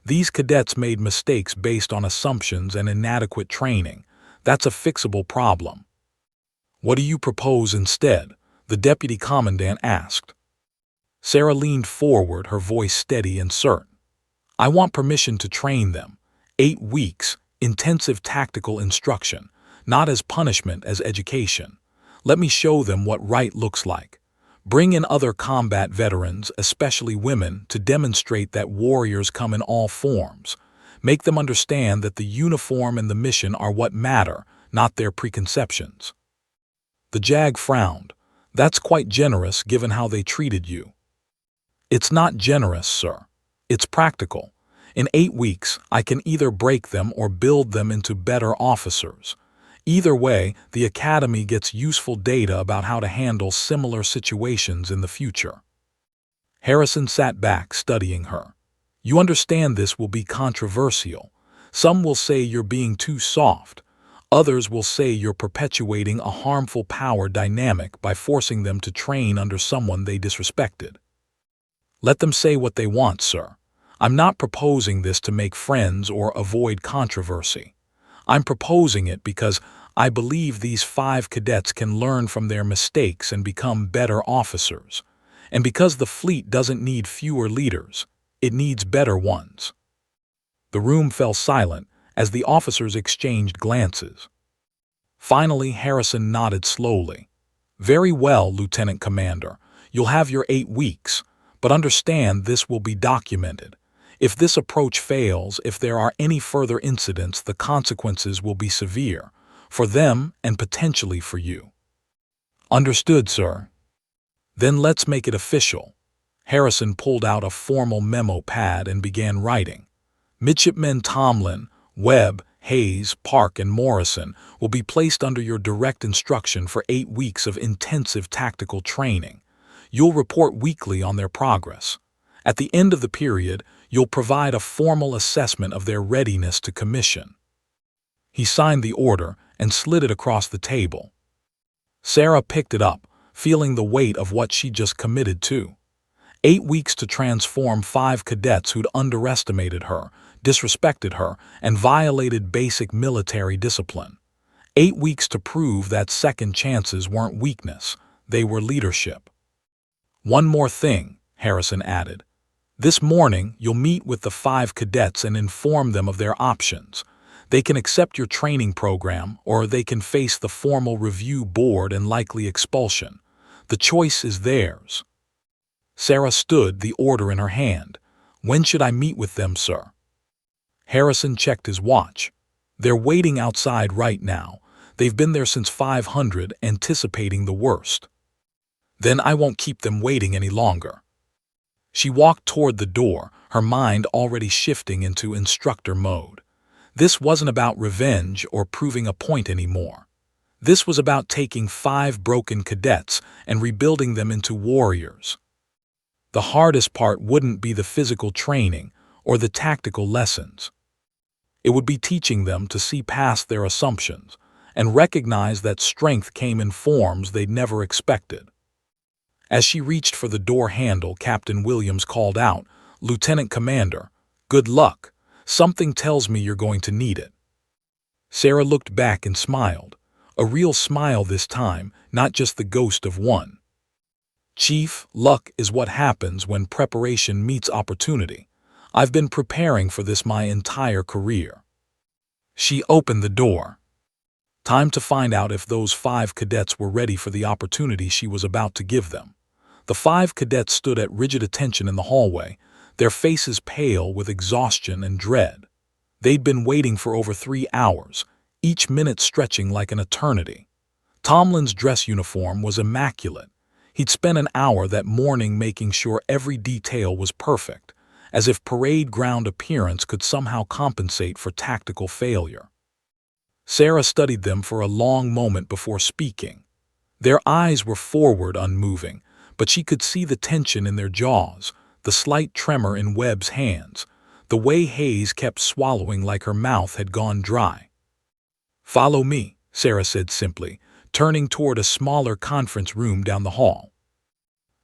These cadets made mistakes based on assumptions and inadequate training. That's a fixable problem. What do you propose instead? The deputy commandant asked. Sarah leaned forward, her voice steady and certain. I want permission to train them. 8 weeks, intensive tactical instruction, not as punishment as education. Let me show them what right looks like. Bring in other combat veterans, especially women, to demonstrate that warriors come in all forms. Make them understand that the uniform and the mission are what matter, not their preconceptions. The JAG frowned. That's quite generous given how they treated you. It's not generous, sir. It's practical. In 8 weeks, I can either break them or build them into better officers. Either way, the Academy gets useful data about how to handle similar situations in the future. Harrison sat back, studying her. You understand this will be controversial. Some will say you're being too soft. Others will say you're perpetuating a harmful power dynamic by forcing them to train under someone they disrespected. Let them say what they want, sir. I'm not proposing this to make friends or avoid controversy. I'm proposing it because I believe these 5 cadets can learn from their mistakes and become better officers. And because the fleet doesn't need fewer leaders, it needs better ones. The room fell silent as the officers exchanged glances. Finally, Harrison nodded slowly. Very well, Lieutenant Commander. You'll have your 8 weeks, but understand this will be documented. If this approach fails, if there are any further incidents, the consequences will be severe, for them and potentially for you. Understood, sir. Then let's make it official. Harrison pulled out a formal memo pad and began writing. Midshipmen Tomlin, Webb, Hayes, Park, and Morrison will be placed under your direct instruction for 8 weeks of intensive tactical training. You'll report weekly on their progress. At the end of the period, you'll provide a formal assessment of their readiness to commission. He signed the order and slid it across the table. Sarah picked it up, feeling the weight of what she just committed to. 8 weeks to transform 5 cadets who'd underestimated her, disrespected her, and violated basic military discipline. 8 weeks to prove that second chances weren't weakness, they were leadership. One more thing, Harrison added. This morning, you'll meet with the 5 cadets and inform them of their options. They can accept your training program, or they can face the formal review board and likely expulsion. The choice is theirs. Sarah stood, the order in her hand. When should I meet with them, sir? Harrison checked his watch. They're waiting outside right now. They've been there since 500, anticipating the worst. Then I won't keep them waiting any longer. She walked toward the door, her mind already shifting into instructor mode. This wasn't about revenge or proving a point anymore. This was about taking 5 broken cadets and rebuilding them into warriors. The hardest part wouldn't be the physical training or the tactical lessons. It would be teaching them to see past their assumptions and recognize that strength came in forms they'd never expected. As she reached for the door handle, Captain Williams called out, "Lieutenant Commander, good luck. Something tells me you're going to need it." Sarah looked back and smiled. A real smile this time, not just the ghost of one. "Chief, luck is what happens when preparation meets opportunity. I've been preparing for this my entire career." She opened the door. Time to find out if those 5 cadets were ready for the opportunity she was about to give them. The 5 cadets stood at rigid attention in the hallway, their faces pale with exhaustion and dread. They'd been waiting for over 3 hours, each minute stretching like an eternity. Tomlin's dress uniform was immaculate. He'd spent an hour that morning making sure every detail was perfect, as if parade ground appearance could somehow compensate for tactical failure. Sarah studied them for a long moment before speaking. Their eyes were forward, unmoving, but she could see the tension in their jaws, the slight tremor in Webb's hands, the way Hayes kept swallowing like her mouth had gone dry. "Follow me," Sarah said simply, turning toward a smaller conference room down the hall.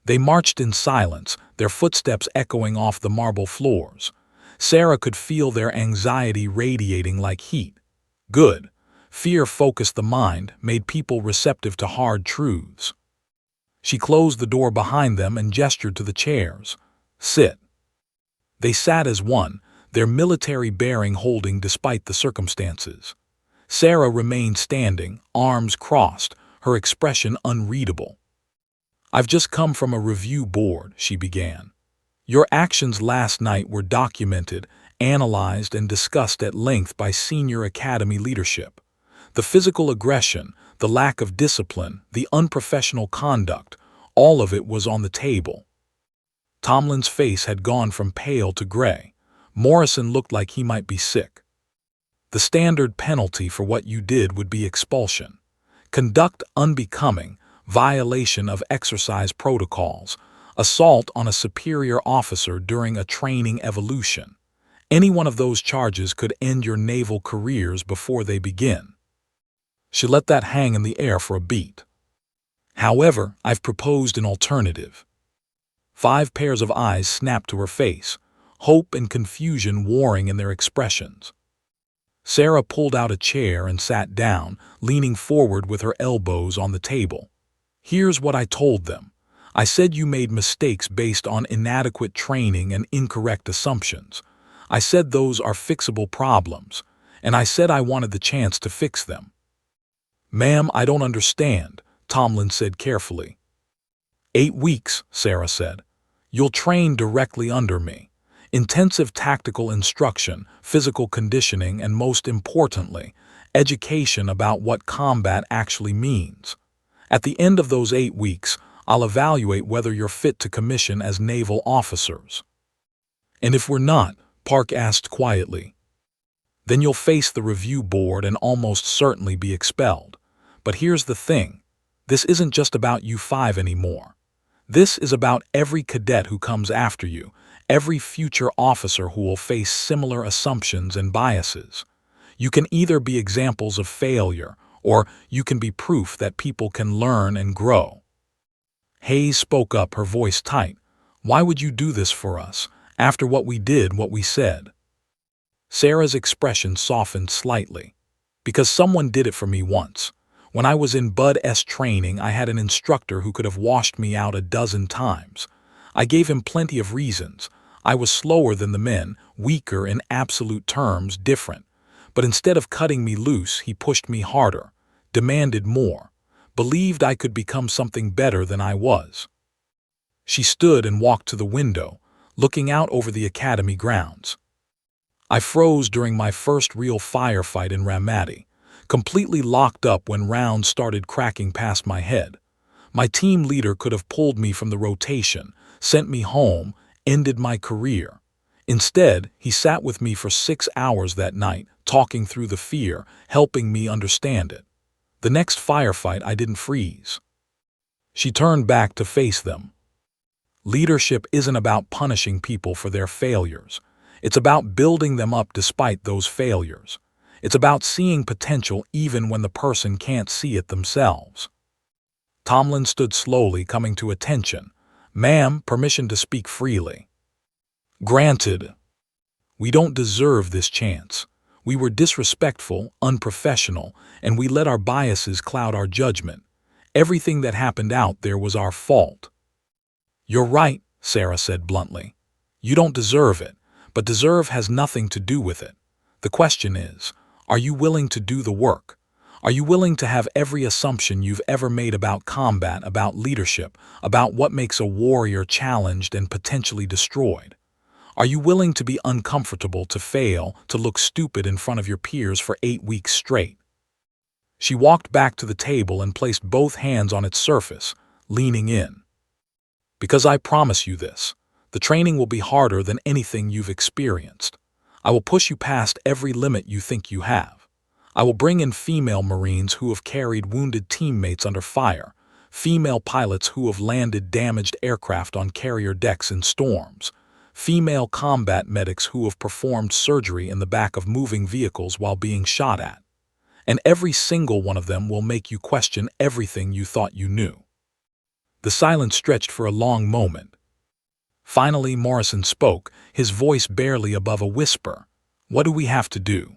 They marched in silence, their footsteps echoing off the marble floors. Sarah could feel their anxiety radiating like heat. Good. Fear focused the mind, made people receptive to hard truths. She closed the door behind them and gestured to the chairs. "Sit." They sat as one, their military bearing holding despite the circumstances. Sarah remained standing, arms crossed, her expression unreadable. "I've just come from a review board," she began. "Your actions last night were documented, analyzed, and discussed at length by senior academy leadership. The physical aggression, the lack of discipline, the unprofessional conduct, all of it was on the table." Tomlin's face had gone from pale to gray. Morrison looked like he might be sick. "The standard penalty for what you did would be expulsion. Conduct unbecoming, violation of exercise protocols, assault on a superior officer during a training evolution. Any one of those charges could end your naval careers before they begin." She let that hang in the air for a beat. "However, I've proposed an alternative." 5 pairs of eyes snapped to her face, hope and confusion warring in their expressions. Sarah pulled out a chair and sat down, leaning forward with her elbows on the table. "Here's what I told them. I said you made mistakes based on inadequate training and incorrect assumptions. I said those are fixable problems, and I said I wanted the chance to fix them." "Ma'am, I don't understand," Tomlin said carefully. 8 weeks, Sarah said. "You'll train directly under me. Intensive tactical instruction, physical conditioning, and most importantly, education about what combat actually means. At the end of those 8 weeks, I'll evaluate whether you're fit to commission as naval officers." "And if we're not," Park asked quietly, "then you'll face the review board and almost certainly be expelled. But here's the thing. This isn't just about you 5 anymore. This is about every cadet who comes after you, every future officer who will face similar assumptions and biases. You can either be examples of failure, or you can be proof that people can learn and grow." Hayes spoke up, her voice tight. Why would you do this for us, after what we did, what we said? Sarah's expression softened slightly. Because someone did it for me once. When I was in Bud S training, I had an instructor who could have washed me out a dozen times. I gave him plenty of reasons. I was slower than the men, weaker in absolute terms, different. But instead of cutting me loose, he pushed me harder, demanded more, believed I could become something better than I was. She stood and walked to the window, looking out over the academy grounds. I froze during my first real firefight in Ramadi, completely locked up when rounds started cracking past my head. My team leader could have pulled me from the rotation, sent me home, ended my career. Instead, he sat with me for 6 hours that night, talking through the fear, helping me understand it. The next firefight, I didn't freeze. She turned back to face them. Leadership isn't about punishing people for their failures. It's about building them up despite those failures. It's about seeing potential even when the person can't see it themselves. Tomlin stood slowly, coming to attention. "Ma'am, permission to speak freely." "Granted. We don't deserve this chance. We were disrespectful, unprofessional, and we let our biases cloud our judgment. Everything that happened out there was our fault." "You're right," Sarah said bluntly. "You don't deserve it, but deserve has nothing to do with it. The question is, are you willing to do the work? Are you willing to have every assumption you've ever made about combat, about leadership, about what makes a warrior challenged and potentially destroyed? Are you willing to be uncomfortable, to fail, to look stupid in front of your peers for 8 weeks straight?" She walked back to the table and placed both hands on its surface, leaning in. "Because I promise you this, the training will be harder than anything you've experienced. I will push you past every limit you think you have. I will bring in female Marines who have carried wounded teammates under fire, female pilots who have landed damaged aircraft on carrier decks in storms, female combat medics who have performed surgery in the back of moving vehicles while being shot at. And every single one of them will make you question everything you thought you knew." The silence stretched for a long moment. Finally, Morrison spoke, his voice barely above a whisper. "What do we have to do?"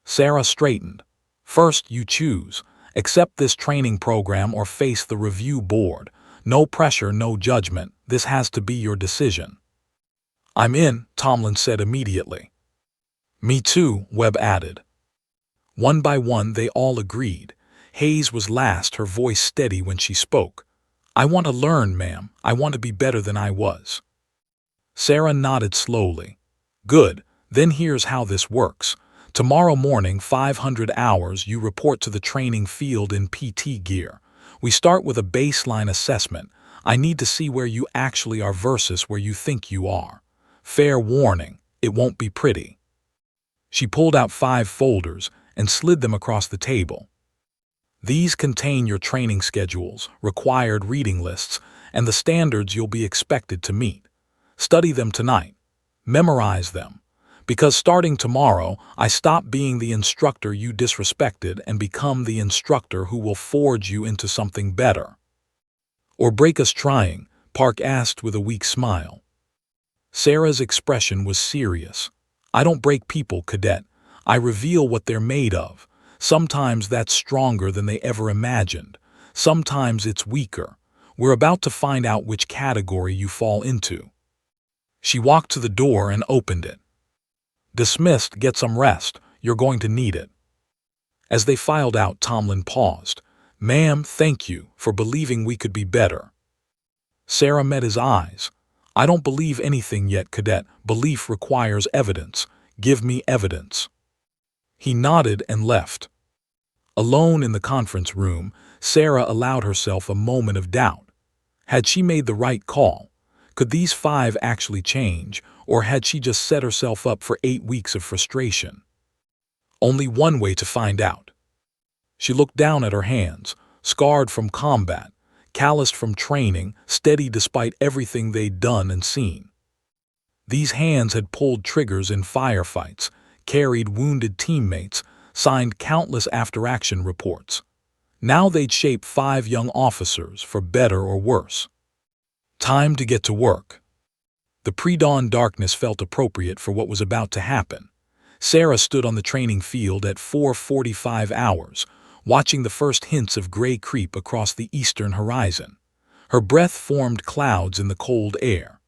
Sarah straightened. "First, you choose. Accept this training program or face the review board. No pressure, no judgment. This has to be your decision." "I'm in," Tomlin said immediately. "Me too," Webb added. One by one, they all agreed. Hayes was last, her voice steady when she spoke. "I want to learn, ma'am. I want to be better than I was." Sarah nodded slowly. "Good. Then here's how this works. Tomorrow morning, 500 hours, you report to the training field in PT gear. We start with a baseline assessment. I need to see where you actually are versus where you think you are. Fair warning, it won't be pretty." She pulled out 5 folders and slid them across the table. "These contain your training schedules, required reading lists, and the standards you'll be expected to meet. Study them tonight. Memorize them. Because starting tomorrow, I stop being the instructor you disrespected and become the instructor who will forge you into something better." "Or break us trying?" Park asked with a weak smile. Sarah's expression was serious. "I don't break people, Cadet. I reveal what they're made of. Sometimes that's stronger than they ever imagined. Sometimes it's weaker. We're about to find out which category you fall into." She walked to the door and opened it. "Dismissed, get some rest. You're going to need it." As they filed out, Tomlin paused. "Ma'am, thank you for believing we could be better." Sarah met his eyes. "I don't believe anything yet, Cadet. Belief requires evidence. Give me evidence." He nodded and left. Alone in the conference room, Sarah allowed herself a moment of doubt. Had she made the right call? Could these 5 actually change, or had she just set herself up for 8 weeks of frustration? Only one way to find out. She looked down at her hands, scarred from combat, calloused from training, steady despite everything they'd done and seen. These hands had pulled triggers in firefights, carried wounded teammates, signed countless after-action reports. Now they'd shape 5 young officers, for better or worse. Time to get to work. The pre-dawn darkness felt appropriate for what was about to happen. Sarah stood on the training field at 4:45 hours, watching the first hints of gray creep across the eastern horizon. Her breath formed clouds in the cold air.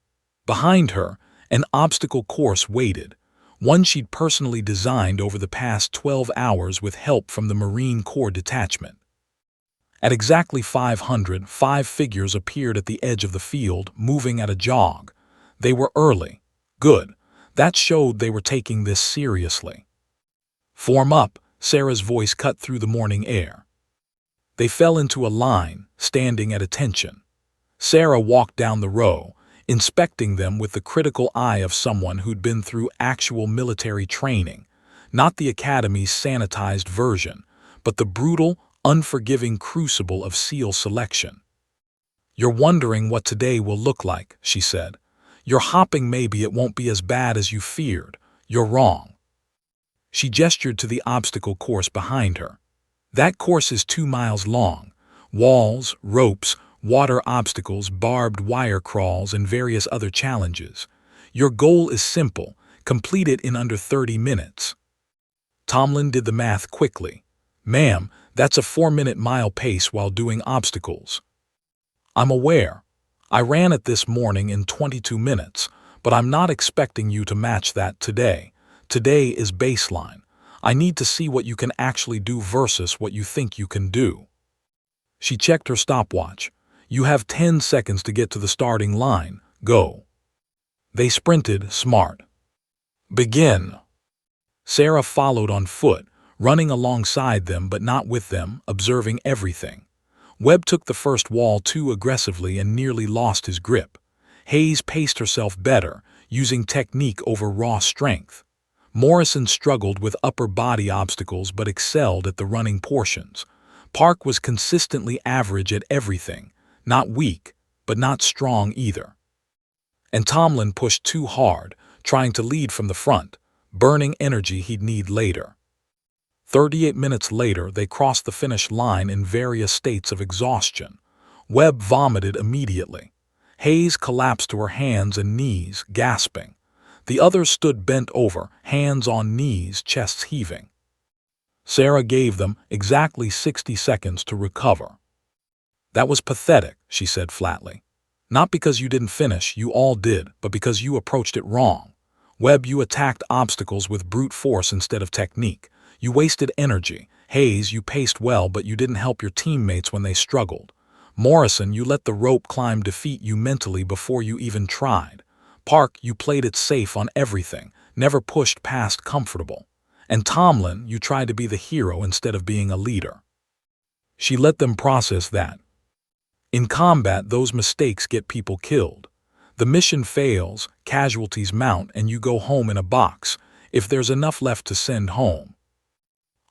Behind her, an obstacle course waited, one she'd personally designed over the past 12 hours with help from the Marine Corps detachment. At exactly 500, 5 figures appeared at the edge of the field, moving at a jog. They were early. Good. That showed they were taking this seriously. Form up, Sarah's voice cut through the morning air. They fell into a line, standing at attention. Sarah walked down the row, inspecting them with the critical eye of someone who'd been through actual military training, not the academy's sanitized version, but the brutal, unforgiving crucible of SEAL selection. "You're wondering what today will look like," she said. "You're hopping maybe it won't be as bad as you feared. You're wrong." She gestured to the obstacle course behind her. "That course is 2 miles long. Walls, ropes, water obstacles, barbed wire crawls, and various other challenges. Your goal is simple. Complete it in under 30 minutes. Tomlin did the math quickly. "Ma'am, that's a 4-minute mile pace while doing obstacles." "I'm aware. I ran it this morning in 22 minutes, but I'm not expecting you to match that today. Today is baseline. I need to see what you can actually do versus what you think you can do." She checked her stopwatch. "You have 10 seconds to get to the starting line. Go." They sprinted, smart. "Begin." Sarah followed on foot, running alongside them but not with them, observing everything. Webb took the first wall too aggressively and nearly lost his grip. Hayes paced herself better, using technique over raw strength. Morrison struggled with upper body obstacles but excelled at the running portions. Park was consistently average at everything, not weak, but not strong either. And Tomlin pushed too hard, trying to lead from the front, burning energy he'd need later. 38 minutes later, they crossed the finish line in various states of exhaustion. Webb vomited immediately. Hayes collapsed to her hands and knees, gasping. The others stood bent over, hands on knees, chests heaving. Sarah gave them exactly 60 seconds to recover. "That was pathetic," she said flatly. "Not because you didn't finish, you all did, but because you approached it wrong. Webb, you attacked obstacles with brute force instead of technique. You wasted energy. Hayes, you paced well, but you didn't help your teammates when they struggled. Morrison, you let the rope climb defeat you mentally before you even tried. Park, you played it safe on everything, never pushed past comfortable. And Tomlin, you tried to be the hero instead of being a leader." She let them process that. In combat, those mistakes get people killed. The mission fails, casualties mount, and you go home in a box, if there's enough left to send home.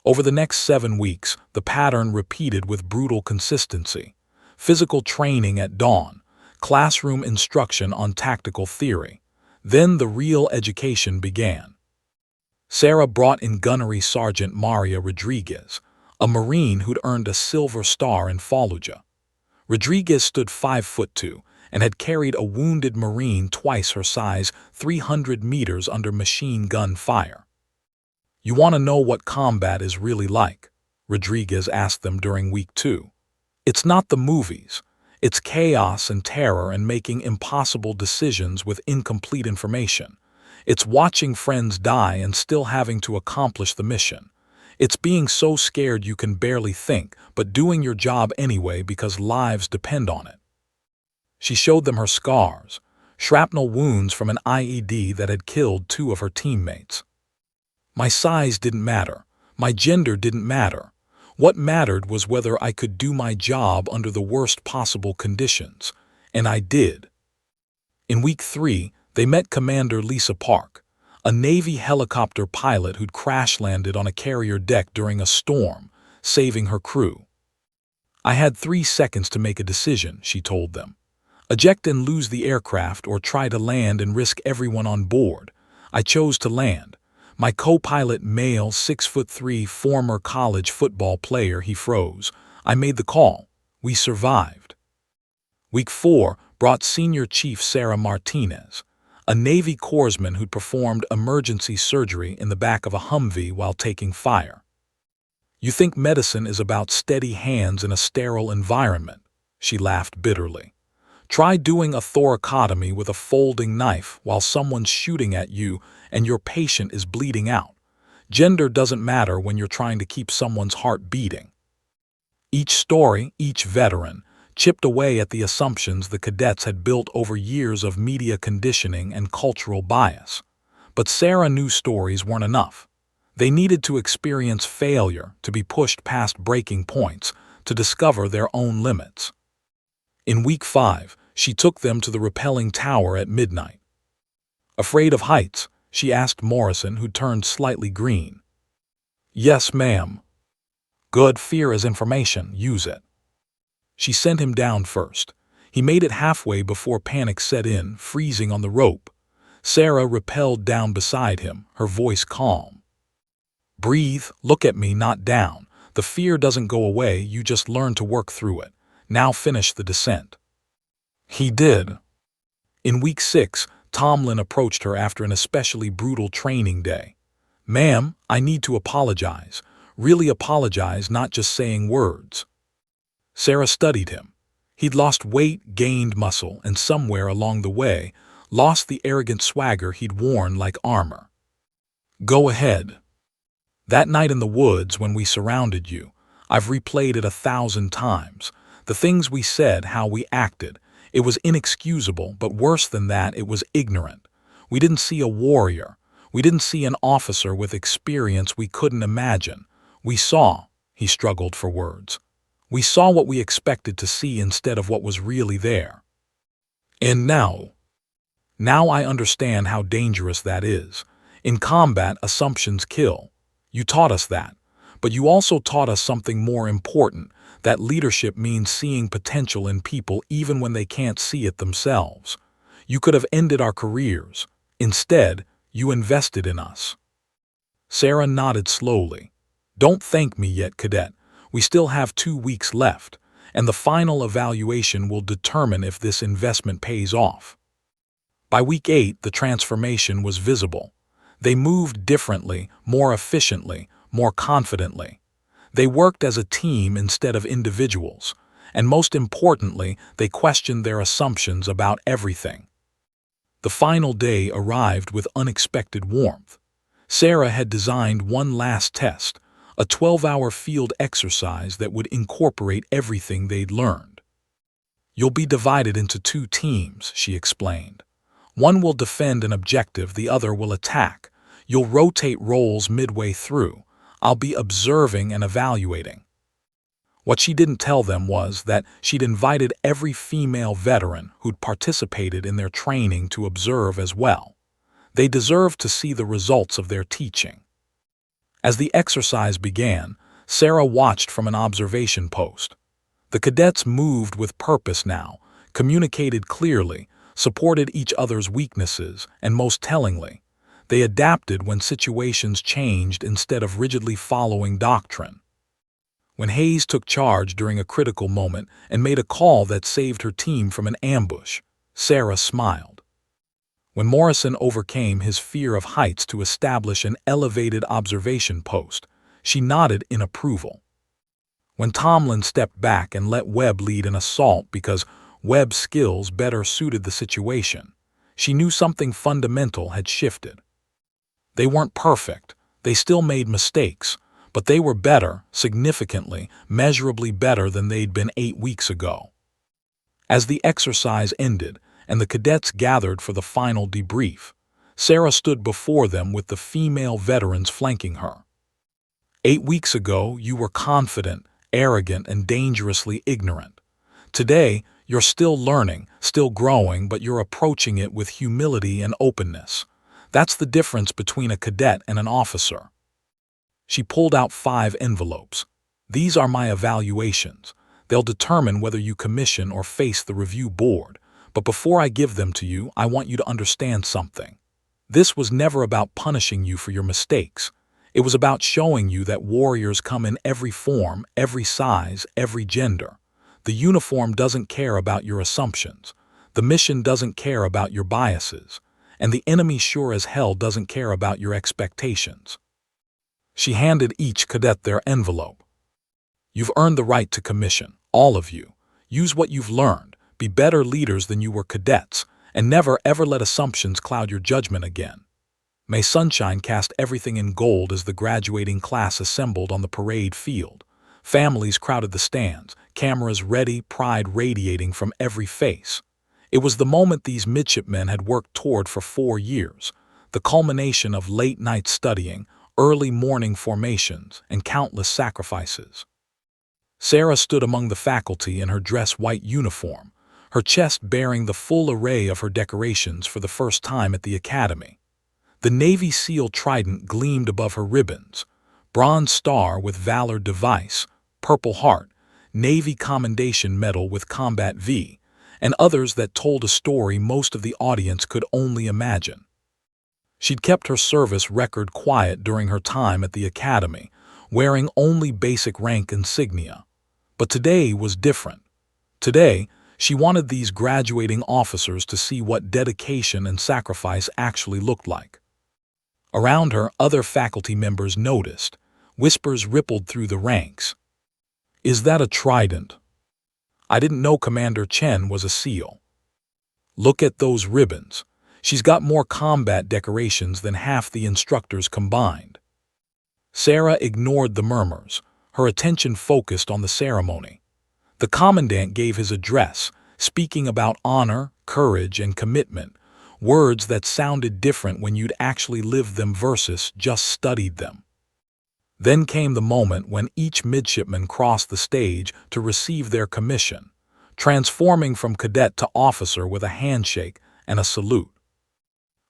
Over the next 7 weeks, the pattern repeated with brutal consistency. Physical training at dawn, classroom instruction on tactical theory. Then the real education began. Sarah brought in Gunnery Sergeant Maria Rodriguez, a Marine who'd earned a Silver Star in Fallujah. Rodriguez stood 5'2" and had carried a wounded Marine twice her size 300 meters under machine gun fire. "You want to know what combat is really like?" Rodriguez asked them during week 2. "It's not the movies. It's chaos and terror and making impossible decisions with incomplete information. It's watching friends die and still having to accomplish the mission. It's being so scared you can barely think, but doing your job anyway because lives depend on it." She showed them her scars, shrapnel wounds from an IED that had killed 2 of her teammates. "My size didn't matter. My gender didn't matter. What mattered was whether I could do my job under the worst possible conditions, and I did." In week 3, they met Commander Lisa Park, a Navy helicopter pilot who'd crash-landed on a carrier deck during a storm, saving her crew. "I had 3 seconds to make a decision," she told them. "Eject and lose the aircraft or try to land and risk everyone on board. I chose to land. My co-pilot, male, 6'3", former college football player," he froze. "I made the call. We survived." Week 4, brought Senior Chief Sarah Martinez, a Navy corpsman who'd performed emergency surgery in the back of a Humvee while taking fire. "You think medicine is about steady hands in a sterile environment," she laughed bitterly. "Try doing a thoracotomy with a folding knife while someone's shooting at you and your patient is bleeding out. Gender doesn't matter when you're trying to keep someone's heart beating." Each story, each veteran, chipped away at the assumptions the cadets had built over years of media conditioning and cultural bias. But Sarah knew stories weren't enough. They needed to experience failure, to be pushed past breaking points, to discover their own limits. In week 5, she took them to the rappelling tower at midnight. "Afraid of heights?" she asked Morrison, who turned slightly green. "Yes, ma'am." "Good, fear as information, use it." She sent him down first. He made it halfway before panic set in, freezing on the rope. Sarah rappelled down beside him, her voice calm. "Breathe, look at me, not down. The fear doesn't go away, you just learn to work through it. Now finish the descent." He did. In week 6, Tomlin approached her after an especially brutal training day. "Ma'am, I need to apologize. Really apologize, not just saying words." Sarah studied him. He'd lost weight, gained muscle, and somewhere along the way, lost the arrogant swagger he'd worn like armor. "Go ahead." "That night in the woods when we surrounded you, I've replayed it 1,000 times. The things we said, how we acted. It was inexcusable, but worse than that, it was ignorant. We didn't see a warrior. We didn't see an officer with experience we couldn't imagine. We saw," he struggled for words, "we saw what we expected to see instead of what was really there. And now I understand how dangerous that is. In combat, assumptions kill. You taught us that. But you also taught us something more important, that leadership means seeing potential in people even when they can't see it themselves. You could have ended our careers. Instead, you invested in us." Sarah nodded slowly. "Don't thank me yet, Cadet. We still have 2 weeks left, and the final evaluation will determine if this investment pays off." By week 8, the transformation was visible. They moved differently, more efficiently, more confidently. They worked as a team instead of individuals, and most importantly, they questioned their assumptions about everything. The final day arrived with unexpected warmth. Sarah had designed one last test, a 12-hour field exercise that would incorporate everything they'd learned. "You'll be divided into 2 teams," she explained. "One will defend an objective, the other will attack. You'll rotate roles midway through. I'll be observing and evaluating." What she didn't tell them was that she'd invited every female veteran who'd participated in their training to observe as well. They deserved to see the results of their teaching. As the exercise began, Sarah watched from an observation post. The cadets moved with purpose now, communicated clearly, supported each other's weaknesses, and most tellingly, they adapted when situations changed instead of rigidly following doctrine. When Hayes took charge during a critical moment and made a call that saved her team from an ambush, Sarah smiled. When Morrison overcame his fear of heights to establish an elevated observation post, she nodded in approval. When Tomlin stepped back and let Webb lead an assault because Webb's skills better suited the situation, she knew something fundamental had shifted. They weren't perfect, they still made mistakes, but they were better, significantly, measurably better than they'd been 8 weeks ago. As the exercise ended and the cadets gathered for the final debrief, Sarah stood before them with the female veterans flanking her. 8 weeks ago, you were confident, arrogant, and dangerously ignorant. Today, you're still learning, still growing, but you're approaching it with humility and openness. That's the difference between a cadet and an officer. She pulled out 5 envelopes. "These are my evaluations. They'll determine whether you commission or face the review board. But before I give them to you, I want you to understand something. This was never about punishing you for your mistakes. It was about showing you that warriors come in every form, every size, every gender. The uniform doesn't care about your assumptions. The mission doesn't care about your biases, and the enemy sure as hell doesn't care about your expectations. She handed each cadet their envelope. You've earned the right to commission, all of you. Use what you've learned, be better leaders than you were cadets, and never ever let assumptions cloud your judgment again. May sunshine cast everything in gold as the graduating class assembled on the parade field. Families crowded the stands, cameras ready, pride radiating from every face. It was the moment these midshipmen had worked toward for 4 years, the culmination of late-night studying, early morning formations, and countless sacrifices. Sarah stood among the faculty in her dress-white uniform, her chest bearing the full array of her decorations for the first time at the academy. The Navy SEAL trident gleamed above her ribbons, bronze star with Valor device, Purple Heart, Navy Commendation Medal with Combat V, and others that told a story most of the audience could only imagine. She'd kept her service record quiet during her time at the academy, wearing only basic rank insignia. But today was different. Today, she wanted these graduating officers to see what dedication and sacrifice actually looked like. Around her, other faculty members noticed. Whispers rippled through the ranks. "Is that a trident? I didn't know Commander Chen was a SEAL. Look at those ribbons. She's got more combat decorations than half the instructors combined." Sarah ignored the murmurs, her attention focused on the ceremony. The commandant gave his address, speaking about honor, courage, and commitment, words that sounded different when you'd actually lived them versus just studied them. Then came the moment when each midshipman crossed the stage to receive their commission, transforming from cadet to officer with a handshake and a salute.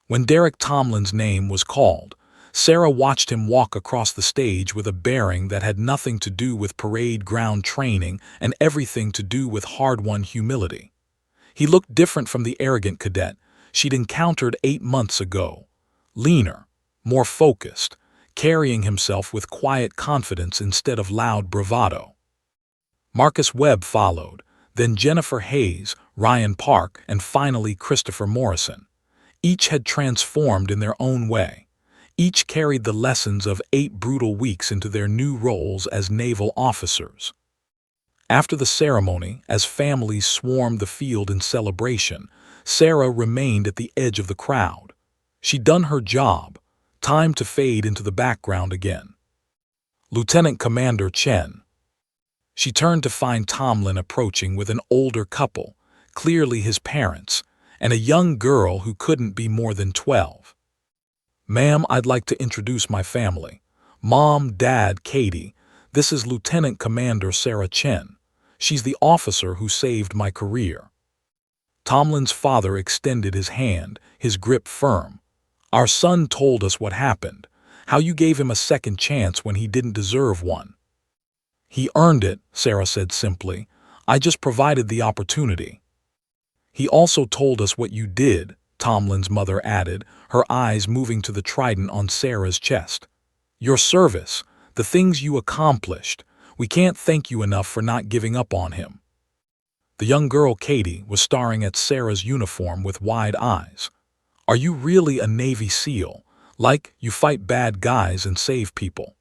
When Derek Tomlin's name was called, Sarah watched him walk across the stage with a bearing that had nothing to do with parade ground training and everything to do with hard-won humility. He looked different from the arrogant cadet she'd encountered 8 months ago, leaner, more focused, carrying himself with quiet confidence instead of loud bravado. Marcus Webb followed, then Jennifer Hayes, Ryan Park, and finally Christopher Morrison. Each had transformed in their own way. Each carried the lessons of 8 brutal weeks into their new roles as naval officers. After the ceremony, as families swarmed the field in celebration, Sarah remained at the edge of the crowd. She'd done her job. Time to fade into the background again. "Lieutenant Commander Chen." She turned to find Tomlin approaching with an older couple, clearly his parents, and a young girl who couldn't be more than 12. "Ma'am, I'd like to introduce my family. Mom, Dad, Katie. This is Lieutenant Commander Sarah Chen. She's the officer who saved my career." Tomlin's father extended his hand, his grip firm. "Our son told us what happened, how you gave him a second chance when he didn't deserve one." "He earned it," Sarah said simply. "I just provided the opportunity." "He also told us what you did," Tomlin's mother added, her eyes moving to the trident on Sarah's chest. "Your service, the things you accomplished. We can't thank you enough for not giving up on him." The young girl, Katie, was staring at Sarah's uniform with wide eyes. "Are you really a Navy SEAL? Like you fight bad guys and save people?"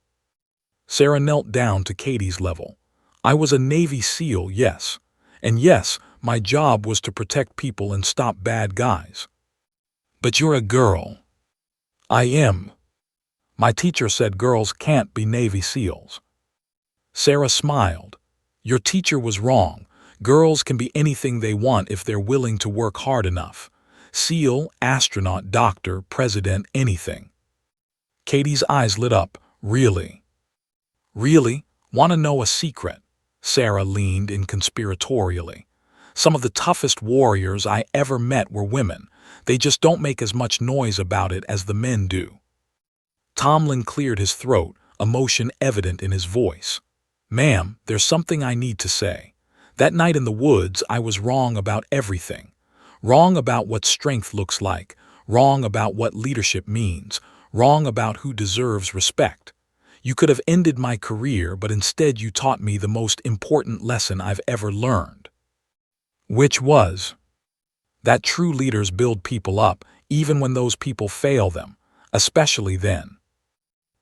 Sarah knelt down to Katie's level. "I was a Navy SEAL, yes. And yes, my job was to protect people and stop bad guys." "But you're a girl." "I am. My teacher said girls can't be Navy SEALs." Sarah smiled. "Your teacher was wrong. Girls can be anything they want if they're willing to work hard enough. SEAL, astronaut, doctor, president, anything." Katie's eyes lit up. "Really? Really? Want to know a secret?" Sarah leaned in conspiratorially. "Some of the toughest warriors I ever met were women. They just don't make as much noise about it as the men do." Tomlin cleared his throat, emotion evident in his voice. "Ma'am, there's something I need to say. That night in the woods, I was wrong about everything. Wrong about what strength looks like, wrong about what leadership means, wrong about who deserves respect. You could have ended my career, but instead you taught me the most important lesson I've ever learned." "Which was?" That true leaders build people up, even when those people fail them, especially then.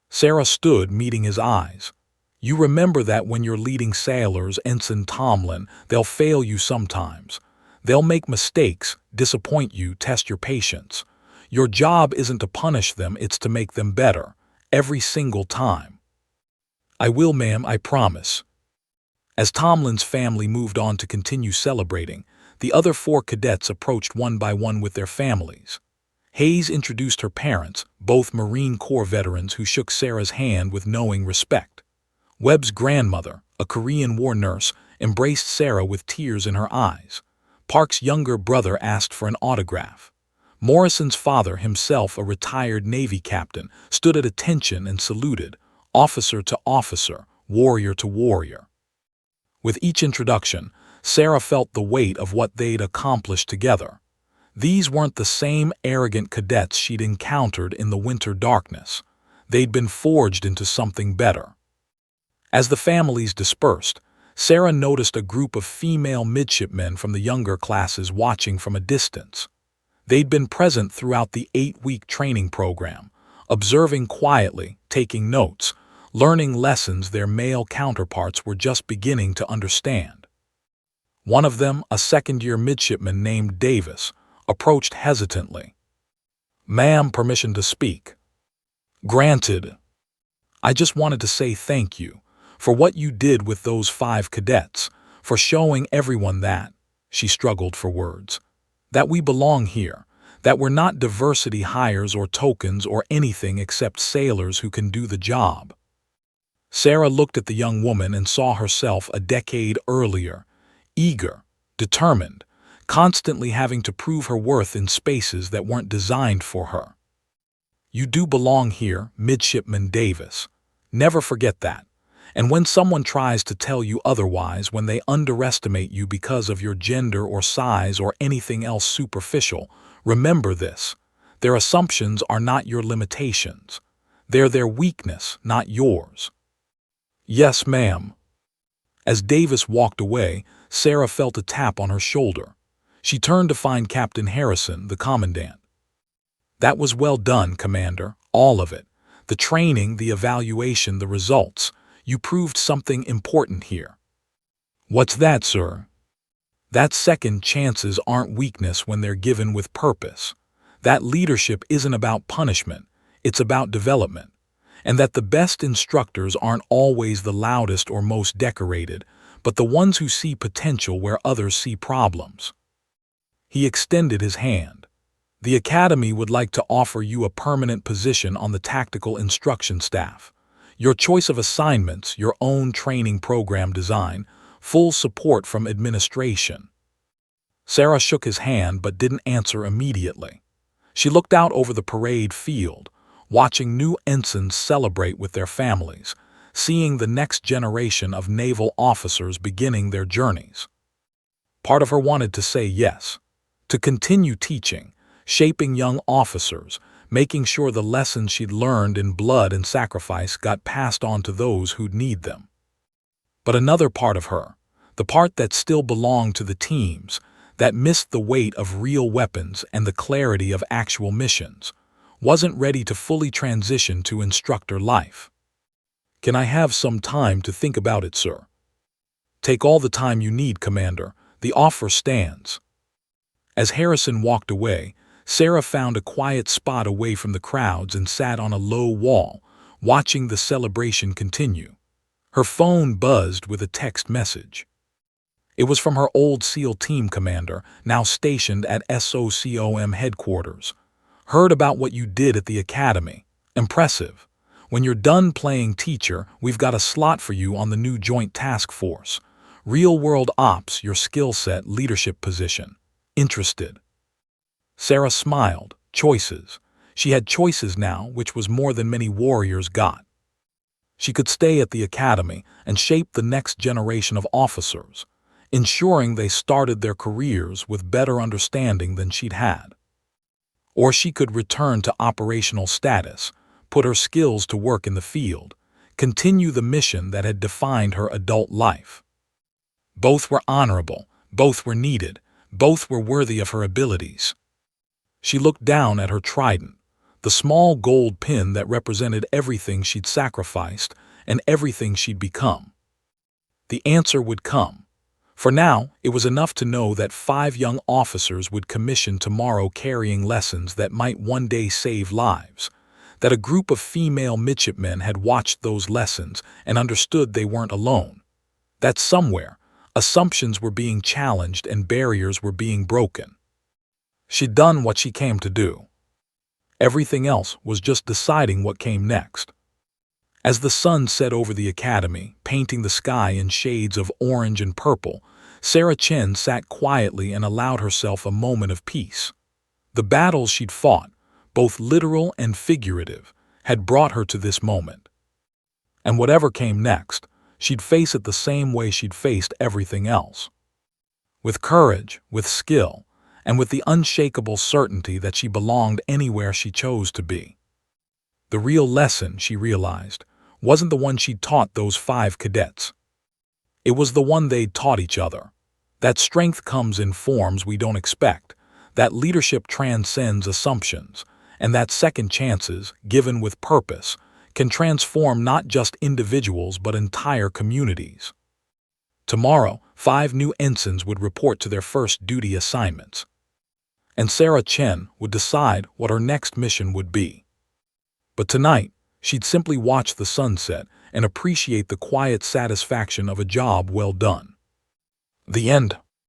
Sarah stood, meeting his eyes. You remember that when you're leading sailors, Ensign Tomlin, they'll fail you sometimes. They'll make mistakes, disappoint you, test your patience. Your job isn't to punish them, it's to make them better, every single time. I will, ma'am, I promise. As Tomlin's family moved on to continue celebrating, the other 4 cadets approached one by one with their families. Hayes introduced her parents, both Marine Corps veterans who shook Sarah's hand with knowing respect. Webb's grandmother, a Korean War nurse, embraced Sarah with tears in her eyes. Park's younger brother asked for an autograph. Morrison's father, himself a retired Navy captain, stood at attention and saluted, officer to officer, warrior to warrior. With each introduction, Sarah felt the weight of what they'd accomplished together. These weren't the same arrogant cadets she'd encountered in the winter darkness. They'd been forged into something better. As the families dispersed, Sarah noticed a group of female midshipmen from the younger classes watching from a distance. They'd been present throughout the 8-week training program, observing quietly, taking notes, learning lessons their male counterparts were just beginning to understand. One of them, a second-year midshipman named Davis, approached hesitantly. Ma'am, permission to speak. Granted. I just wanted to say thank you for what you did with those 5 cadets, for showing everyone that, she struggled for words, that we belong here, that we're not diversity hires or tokens or anything except sailors who can do the job. Sarah looked at the young woman and saw herself a decade earlier, eager, determined, constantly having to prove her worth in spaces that weren't designed for her. You do belong here, Midshipman Davis. Never forget that. And when someone tries to tell you otherwise, when they underestimate you because of your gender or size or anything else superficial, remember this. Their assumptions are not your limitations. They're their weakness, not yours. Yes, ma'am. As Davis walked away, Sarah felt a tap on her shoulder. She turned to find Captain Harrison, the commandant. That was well done, Commander, all of it. The training, the evaluation, the results. You proved something important here. What's that, sir? That second chances aren't weakness when they're given with purpose. That leadership isn't about punishment, it's about development. And that the best instructors aren't always the loudest or most decorated, but the ones who see potential where others see problems. He extended his hand. The Academy would like to offer you a permanent position on the tactical instruction staff. Your choice of assignments, your own training program design, full support from administration. Sarah shook his hand but didn't answer immediately. She looked out over the parade field, watching new ensigns celebrate with their families, seeing the next generation of naval officers beginning their journeys. Part of her wanted to say yes, to continue teaching, shaping young officers, making sure the lessons she'd learned in blood and sacrifice got passed on to those who'd need them. But another part of her, the part that still belonged to the teams, that missed the weight of real weapons and the clarity of actual missions, wasn't ready to fully transition to instructor life. Can I have some time to think about it, sir? Take all the time you need, Commander. The offer stands. As Harrison walked away, Sarah found a quiet spot away from the crowds and sat on a low wall, watching the celebration continue. Her phone buzzed with a text message. It was from her old SEAL team commander, now stationed at SOCOM headquarters. Heard about what you did at the Academy. Impressive. When you're done playing teacher, we've got a slot for you on the new Joint Task Force. Real-world ops, your skill set, leadership position. Interested? Sarah smiled. Choices. She had choices now, which was more than many warriors got. She could stay at the Academy and shape the next generation of officers, ensuring they started their careers with better understanding than she'd had. Or she could return to operational status, put her skills to work in the field, continue the mission that had defined her adult life. Both were honorable, both were needed, Both were worthy of her abilities. She looked down at her trident, the small gold pin that represented everything she'd sacrificed and everything she'd become. The answer would come. For now, it was enough to know that 5 young officers would commission tomorrow carrying lessons that might one day save lives, that a group of female midshipmen had watched those lessons and understood they weren't alone, that somewhere, assumptions were being challenged and barriers were being broken. She'd done what she came to do. Everything else was just deciding what came next. As the sun set over the academy, painting the sky in shades of orange and purple, Sarah Chen sat quietly and allowed herself a moment of peace. The battles she'd fought, both literal and figurative, had brought her to this moment. And whatever came next, she'd face it the same way she'd faced everything else. With courage, with skill, and with the unshakable certainty that she belonged anywhere she chose to be. The real lesson, she realized, wasn't the one she'd taught those 5 cadets. It was the one they'd taught each other. That strength comes in forms we don't expect, that leadership transcends assumptions, and that second chances, given with purpose, can transform not just individuals but entire communities. Tomorrow, 5 new ensigns would report to their first duty assignments. And Sarah Chen would decide what her next mission would be. But tonight, she'd simply watch the sunset and appreciate the quiet satisfaction of a job well done. The end.